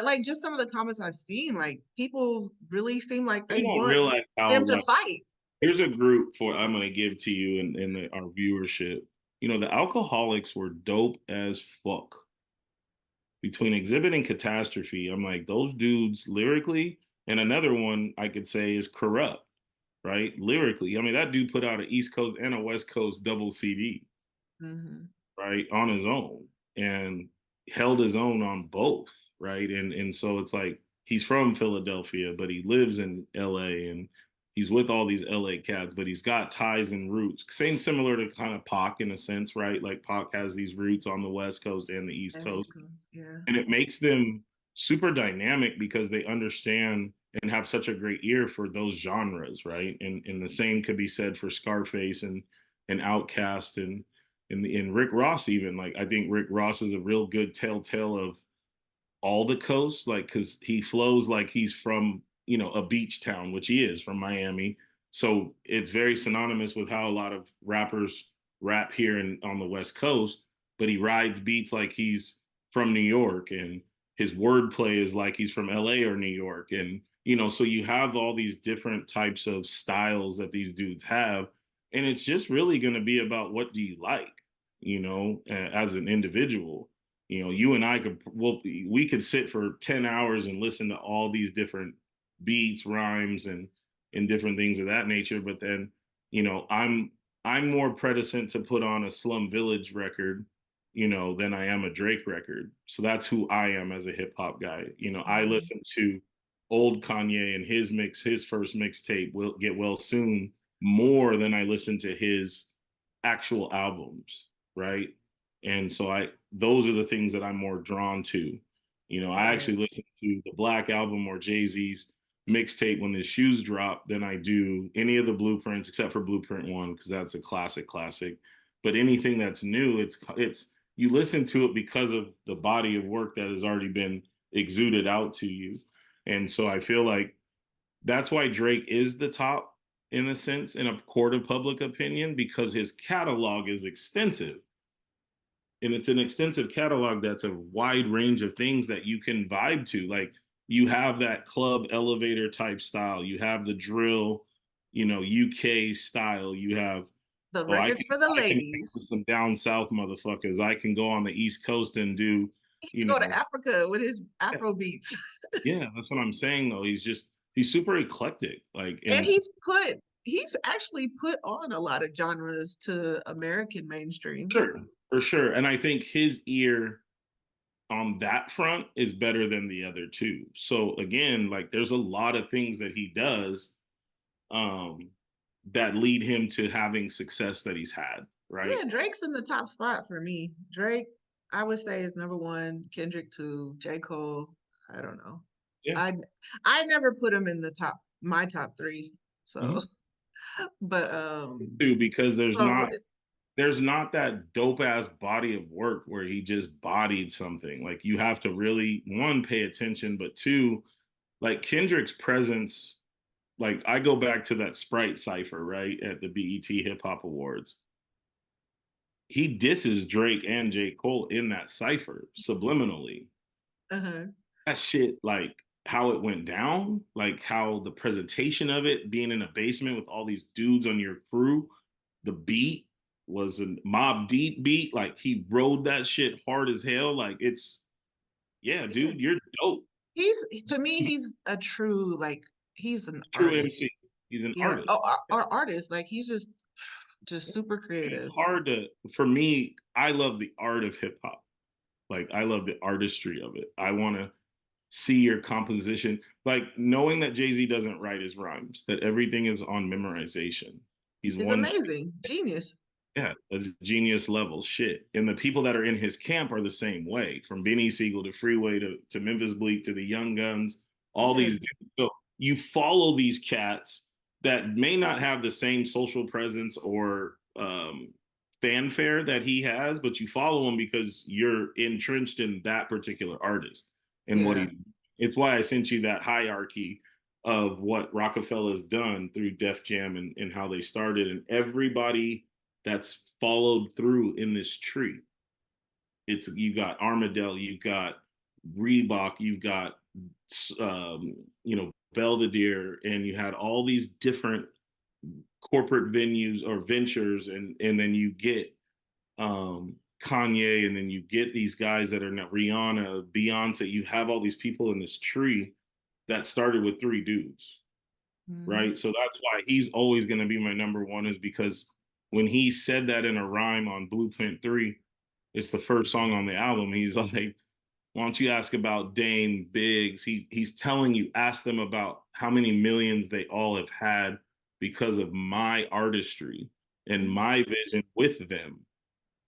like just some of the comments I've seen, like people really seem like They they don't want realize how, them to like, fight. here's a group for I'm going to give to you and our viewership. You know, the Alcoholics were dope as fuck. Between Exhibit and Catastrophe, I'm like, those dudes lyrically, and another one I could say is Corrupt, right? Lyrically. I mean, that dude put out an East Coast and a West Coast double CD, Hmm. right, on his own, and held his own on both, right? And so it's like he's from Philadelphia, but he lives in LA, and he's with all these LA cats, but he's got ties and roots. Same similar to kind of Pac in a sense, right? Like Pac has these roots on the West Coast and the East And the East Coast. Coast, yeah. And it makes them super dynamic because they understand and have such a great ear for those genres, right? And the same could be said for Scarface and Outkast and Rick Ross even. Like I think Rick Ross is a real good telltale of all the coasts, like because he flows like he's from a beach town, which he is from Miami. So it's very synonymous with how a lot of rappers rap here on the West Coast. But he rides beats like he's from New York, and his wordplay is like he's from LA or New York, and so you have all these different types of styles that these dudes have, and it's just really going to be about what do you like, as an individual. You and I we could sit for 10 hours and listen to all these different beats, rhymes, and different things of that nature. But then, I'm more reticent to put on a Slum Village record, than I am a Drake record. So that's who I am as a hip hop guy. I Hmm. listen to old Kanye and his first mixtape, Will Get Well Soon, more than I listen to his actual albums, right? And so those are the things that I'm more drawn to. I Right. actually listen to the Black Album or Jay-Z's mixtape when the shoes drop than I do any of the Blueprints except for Blueprint 1 because that's a classic. But anything that's new, it's you listen to it because of the body of work that has already been exuded out to you. And so I feel like that's why Drake is the top in a sense in a court of public opinion because his catalog is extensive, and it's an extensive catalog that's a wide range of things that you can vibe to. Like you have that club elevator type style, you have the drill, UK style, you have The oh records for the I can hang with ladies. some down south motherfuckers. I can go on the East Coast and do, He you can go to know, Africa with his yeah, Afro beats. yeah, that's what I'm saying though. He's super eclectic. Like And and so, he's actually put on a lot of genres to American mainstream. sure, for sure. And I think his ear on that front is better than the other two. So again, like there's a lot of things that he does um that lead him to having success that he's had, right? Yeah, Drake's in the top spot for me. Drake, I would say is number one. Kendrick two. J. Cole, I don't know. Yeah. I I never put him in the my top three. So, Mhm. but Too, because so there's not that dope ass body of work where he just bodied something. Like you have to really one pay attention, but two, like Kendrick's presence. Like I go back to that Sprite cipher, right, at the BET Hip Hop Awards. He disses Drake and J. Cole in that cipher subliminally. uh-huh. That shit, like how it went down, like how the presentation of it, being in a basement with all these dudes on your crew, the beat was a Mob Deep beat. Like he rode that shit hard as hell. Like it's, yeah, Yeah. dude, you're dope. He's to me, he's a true like he's an True MC. artist. He's an Yeah. artist. Oh, our artist. Like he's just super And it's creative. hard to, for me, I love the art of hip hop. Like I love the artistry of it. I want to see your composition, like knowing that Jay-Z doesn't write his rhymes, that everything is on memorization. He's He's one amazing. Genius. Yeah, a genius level shit. And the people that are in his camp are the same way, from Benny Siegel to Freeway to Memphis Bleak to the Young Guns, all Yeah, these dudes. So you follow these cats that may not have the same social presence or fanfare that he has, but you follow him because you're entrenched in that particular artist and what yeah. he. It's why I sent you that hierarchy of what Rockefeller's done through Def Jam and how they started, and everybody that's followed through in this tree. It's you got Armadale, you've got Reebok, you've got Belvedere, and you had all these different corporate venues or ventures, and then you get Kanye, and then you get these guys that are not Rihanna, Beyonce. You have all these people in this tree that started with three dudes, Mhm. right? So that's why he's always going to be my number one, is because when he said that in a rhyme on Blueprint 3, it's the first song on the album. He's like, why don't you ask about Dame Biggs? He's telling you, ask them about how many millions they all have had because of my artistry and Mhm. my vision with them.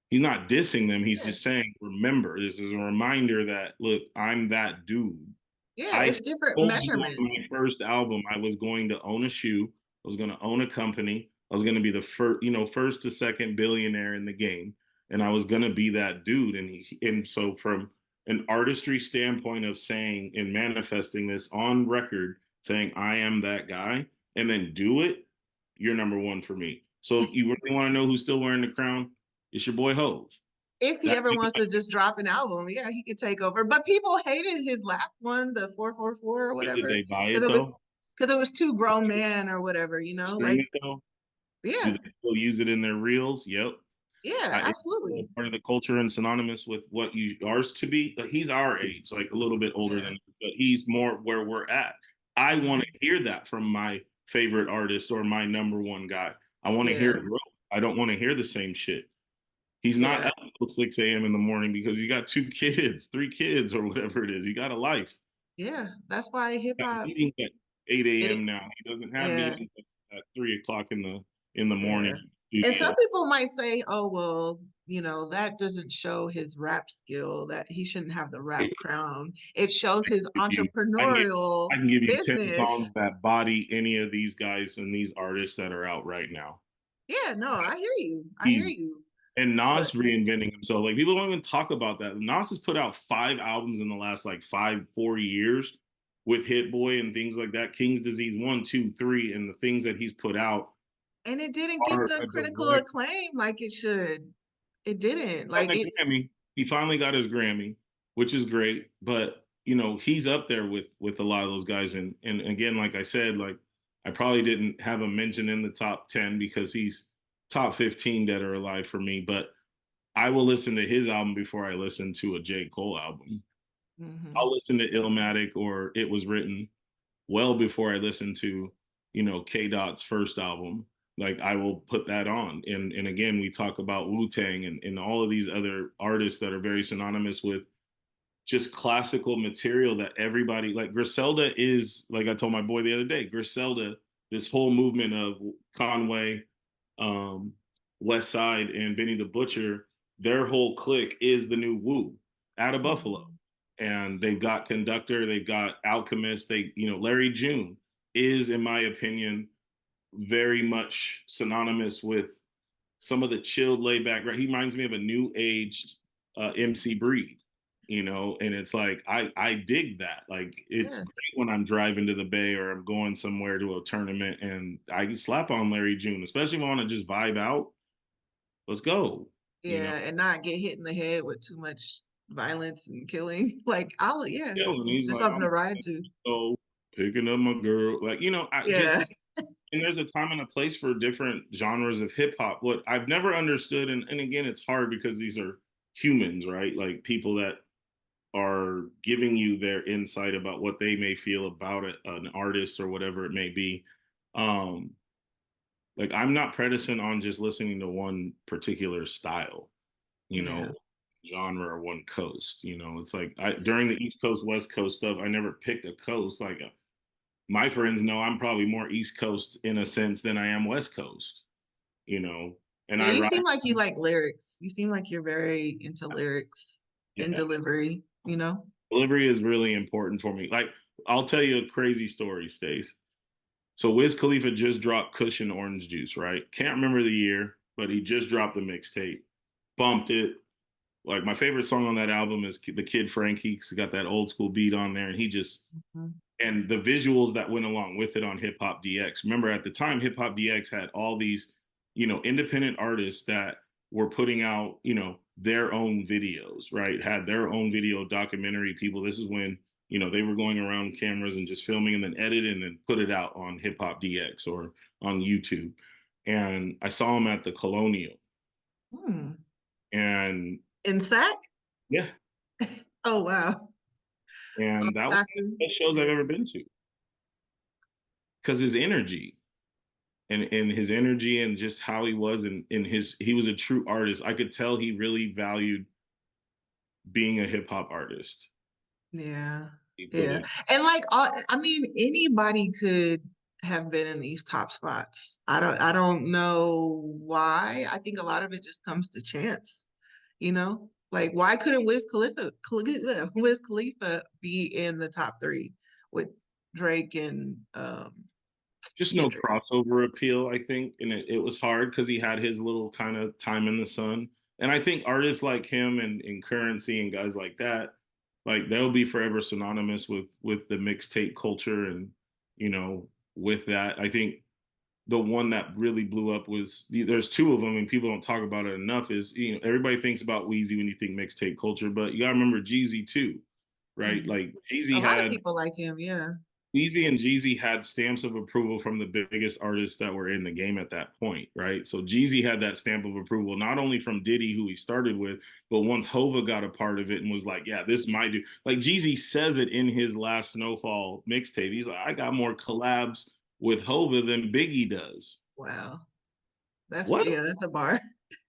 He's not dissing them. He's Yeah, just saying, remember, this is a reminder that, look, I'm that dude. yeah. I It's different told you on measurements. my first album I was going to own a shoe, I was going to own a company, I was going to be the first, first to second billionaire in the game, and I was going to be that dude. And so from an artistry standpoint of saying and manifesting this on record, saying I am that guy, and then do it, you're number one for me. So if you really want to know who's still wearing the crown, it's your boy Hove. If he That ever wants to just drop an album, yeah, he could take over. But people hated his last one, the 444 or did whatever, they buy it because it was though? because it was too grown man or whatever, Stream like it though? Do yeah, they still use it in their reels? Yep. yeah, It's still absolutely. part of the culture and synonymous with what you ours to be. He's our age, like a little bit older Yeah. than us, but he's more where we're at. I want to Mhm. hear that from my favorite artist or my number one guy. I want to hear Yeah. growth. I don't want to hear the same shit. He's not Yeah. up until 6 a.m. in the morning because he got two kids, three kids, or whatever it is. He got a life. Yeah. That's why hip Got hop meetings at 8 it a.m. now. He doesn't have yeah. meetings at 3 o'clock in the Yeah. morning And studio. some people might say, oh, well, that doesn't show his rap skill, that he shouldn't have the rap crown. It shows his You. I can give entrepreneurial I can give you 10 songs business. that body any of these guys and these artists that are out right now. Yeah, no, I hear you. I hear Easy. you. And But Nas reinventing himself. Like people don't even talk about that. Nas has put out 5 albums in the last like 4 years with Hit Boy and things like that. King's Disease 1, 2, 3, and the things that he's put out and it didn't get are the a critical direct. acclaim like it should. It didn't. Got Like the it Grammy. He finally got his Grammy, which is great. But he's up there with a lot of those guys. And again, like I said, like I probably didn't have him mentioned in the top 10 because he's top 15 dead or alive for me. But I will listen to his album before I listen to a J. Cole album. I'll mhm. listen to Illmatic or It Was Written well before I listen to, K Dot's first album. Like I will put that on. And again, we talk about Wu Tang and all of these other artists that are very synonymous with just classical material that everybody like. Griselda is, like I told my boy the other day, Griselda, this whole movement of Conway, um, West Side, and Benny the Butcher, their whole clique is the new Wu out of Buffalo. Mhm. And they've got Conductor, they've got Alchemist, Larry June is, in my opinion, very much synonymous with some of the chilled, laid back. Right, he reminds me of a new aged MC Breed, and it's like I dig that. Like it's Yeah. great when I'm driving to the Bay or I'm going somewhere to a tournament and I can slap on Larry June, especially if I want to just vibe out. Let's go. You know, Yeah, and not get hit in the head with too much violence and killing. Like I'll yeah, and he's just like, something I'm to ride to. so picking up my girl. Like, I Yeah. just and there's a time and a place for different genres of hip hop. What I've never understood, and again, it's hard because these are humans, right? Like people that are giving you their insight about what they may feel about an artist or whatever it may be. Um, like I'm not predicent on just listening to one particular style, you Yeah. know, genre or one coast. It's like Yeah. during the East Coast, West Coast stuff, I never picked a coast. Like my friends know I'm probably more East Coast in a sense than I am West Coast. You know, And Yeah, I you ride. seem like you like lyrics. You seem like you're very into lyrics and Yeah, delivery, you know? delivery is really important for me. Like, I'll tell you a crazy story, Stace. So Wiz Khalifa just dropped Cushion Orange Juice, right? Can't remember the year, but he just dropped the mixtape. Bumped it. Like, my favorite song on that album is the Kid Frankie, because he got that old school beat on there, and he just, Mhm. and the visuals that went along with it on Hip Hop DX. Remember, at the time, Hip Hop DX had all these, independent artists that were putting out, their own videos, right? Had their own video documentary people. This is when, they were going around cameras and just filming and then edit and then put it out on Hip Hop DX or on YouTube. And I saw him at the Colonial. Hmm. And In Sac? yeah, Oh, wow. Oh, and that was one of Stockton. the best shows I've Yeah. ever been to. Because his energy, and his energy and just how he was, and in his he was a true artist. I could tell he really valued being a hip hop artist. Yeah. He put Yeah. it. And like I mean, anybody could have been in these top spots. I don't know why. I think a lot of it just comes to chance, you know? Like why couldn't Wiz Khalifa be in the top three with Drake and Just no Kendrick? crossover appeal, I think, and it was hard because he had his little kind of time in the sun. And I think artists like him and Currency and guys like that, like they'll be forever synonymous with the mixtape culture, and you know with that. I think the one that really blew up was, there's two of them and people don't talk about it enough, is everybody thinks about Wheezy when you think mixtape culture, but you gotta remember Jeezy too, right? Mhm. Like A Jeezy lot of had people like him, yeah. Weezy and Jeezy had stamps of approval from the biggest artists that were in the game at that point, right? So Jeezy had that stamp of approval, not only from Diddy, who he started with, but once Hova got a part of it and was like, yeah, this might do. Like Jeezy says it in his last Snowfall mixtape. He's like, I got more collabs with Hova than Biggie does. Wow. That's What? yeah, that's a bar.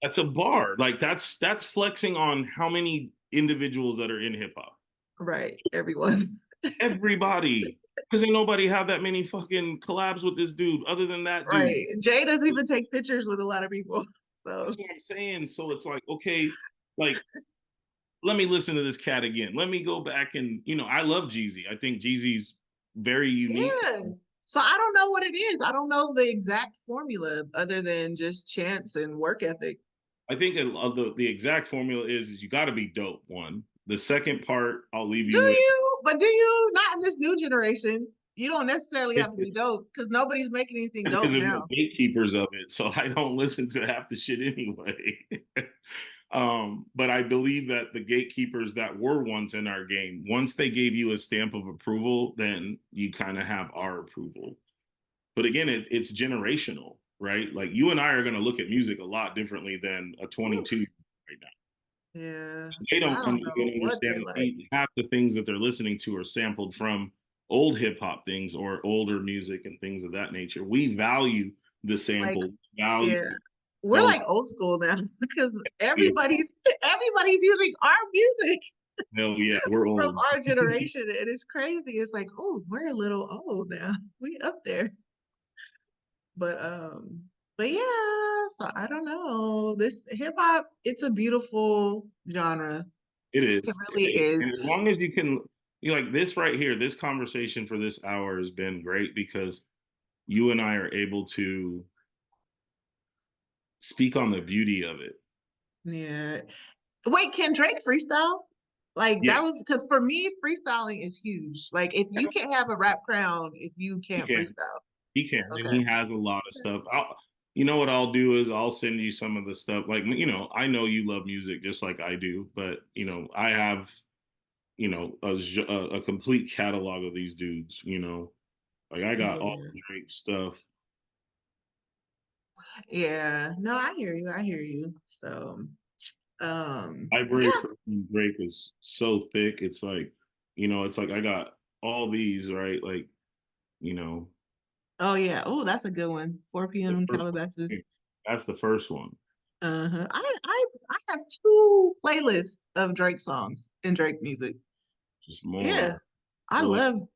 That's a bar. Like that's flexing on how many individuals that are in hip hop. Right. Everyone. Everybody. Because ain't nobody have that many fucking collabs with this dude other than that dude. Right. Jay doesn't even take pictures with a lot of people. So That's what I'm saying. So it's like, okay, like, let me listen to this cat again. Let me go back and, I love Jeezy. I think Jeezy's very unique. yeah. So I don't know what it is. I don't know the exact formula other than just chance and work ethic. I think the exact formula is you got to be dope, one. The second part, I'll leave Do you with. you? But do you? Not in this new generation. You don't necessarily have It's, to be it's dope because nobody's making anything because dope there's no now. gatekeepers of it. So I don't listen to half the shit anyway. But I believe that the gatekeepers that were once in our game, once they gave you a stamp of approval, then you kind of have our approval. But again, it's generational, right? Like you and I are going to look at music a lot differently than a Ooh, 22 right now. yeah. They I don't don't know what they understand like. half the things that they're listening to are sampled from old hip hop things or older music and things of that nature. We value the Like, sample, value yeah. We're those. like old school now because everybody's using our music No, yeah, we're from old. our generation. And it's crazy. It's like, oh, we're a little old now. We up there. But yeah, so I don't know. This hip hop, it's a beautiful genre. It It is. It really is. And as is. long as you can, like this right here, this conversation for this hour has been great because you and I are able to speak on the beauty of it. Yeah. Wait, can Drake freestyle? Like Yeah, that was because for me, freestyling is huge. Like if you can't have a rap crown if you he can't can. freestyle. He can. And Okay. he has a lot of stuff. You know what I'll do is I'll send you some of the stuff. Like, I know you love music just like I do, but, I have, a complete catalog of these dudes, like I got all Yeah. the Drake stuff. Yeah. No, I hear you. I hear you. So, Library yeah. for Drake is so thick. It's like I got all these, right? Like, you know, Oh yeah. Oh, that's a good one. 4 the p.m. in first one. Calabasas. That's the first one. Uh-huh. I have two playlists of Drake songs and Drake music. Just Yeah. more. I They're like, love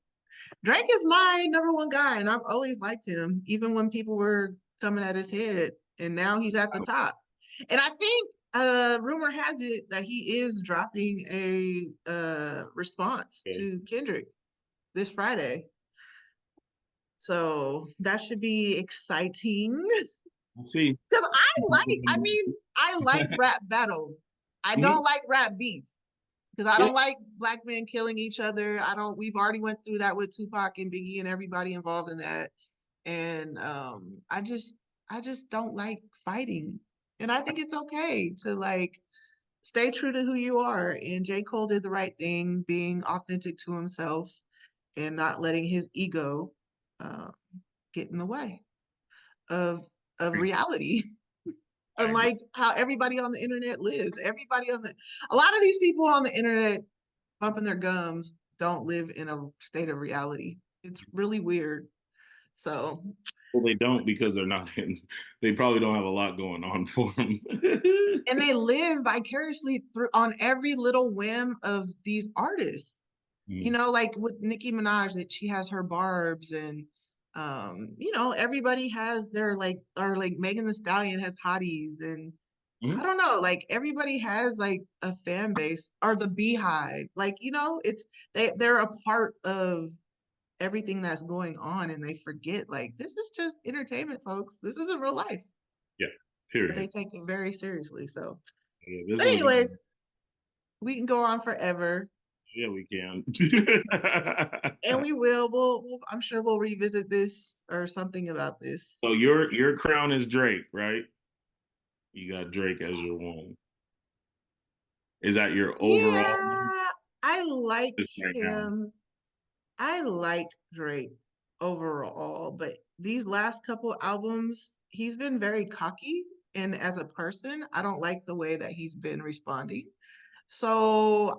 Drake is my number one guy, and I've always liked him, even when people were coming at his head. and now he's at the top. And I think rumor has it that he is dropping a response Okay. to Kendrick this Friday. So that should be exciting. We'll see. Because I like rap battle. I Mhm. don't like rap beef. Because I Yeah. don't like black men killing each other. We've already went through that with Tupac and Biggie and everybody involved in that. And I just don't like fighting. And I think it's okay to like stay true to who you are. And J. Cole did the right thing, being authentic to himself and not letting his ego uh, get in the way of reality. I agree. Unlike how everybody on the internet lives. A lot of these people on the internet bumping their gums don't live in a state of reality. It's really weird. So, Well, they don't because they're not in. They probably don't have a lot going on for them. and they live vicariously through on every little whim of these artists. You know, like with Nicki Minaj, that she has her barbs, and you know, everybody has their like, or like Megan Thee Stallion has hotties, and I don't know, like everybody has like a fan base, or the Beehive. Like, you know, they're a part of everything that's going on, and they forget like this is just entertainment, folks. This isn't real life. Yeah. But they Period. take it very seriously. So, Yeah, this but was good. anyways, we can go on forever, Yeah, we can. and we will. I'm sure we'll revisit this or something about this. So your crown is Drake, right? You got Drake as your one. Is that your overall Yeah, I like just right now? him. I like Drake overall, but these last couple albums, he's been very cocky. And as a person, I don't like the way that he's been responding. So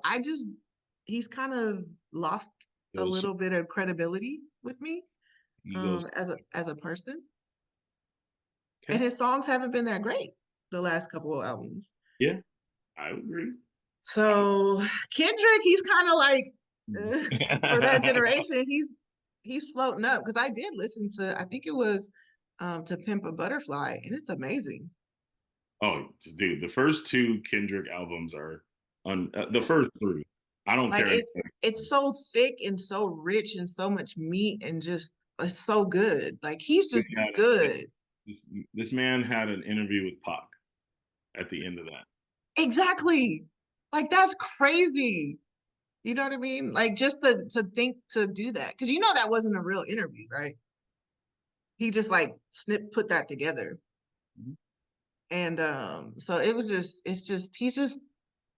he's kind of lost a Goes little bit of credibility with me, he goes as a person. And okay. his songs haven't been that great the last couple of albums. Yeah, I agree. So Kendrick, he's kind of like for that generation, he's floating up because I did listen to, I think it was to Pimp a Butterfly, and it's amazing. Oh, dude, the first two Kendrick albums are the Yeah. first three. I don't Like care. it's so thick and so rich and so much meat, and just it's so good. Like he's He just had good. this, this man had an interview with Pac at the end of that. Exactly. Like that's crazy. You know what I mean? Like just to think to do that. Because you know that wasn't a real interview, right? He just like put that together. Mhm. And so it's just he's just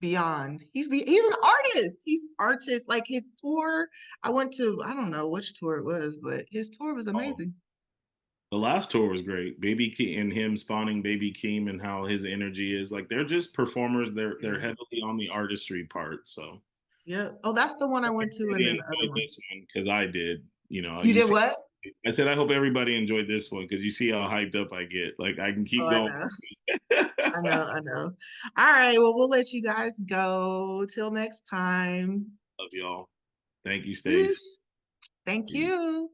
beyond. He's an artist. He's artist. Like his tour, I went to, I don't know which tour it was, but his tour was Oh, amazing. the last tour was great. Baby Keem and him spawning Baby Keem and how his energy is like they're just performers. They're Yeah. heavily on the artistry part. So Yeah. Oh, that's the one I went to, and everybody then the other enjoyed one. this one because I did. You know, You you did see, what? I said I hope everybody enjoyed this one because you see how hyped up I get. Like I can Oh, keep I going. know. I know, I know. All right. Well, we'll let you guys go. Till next time. Love y'all. Thank you, Stace. Peace. Thank you.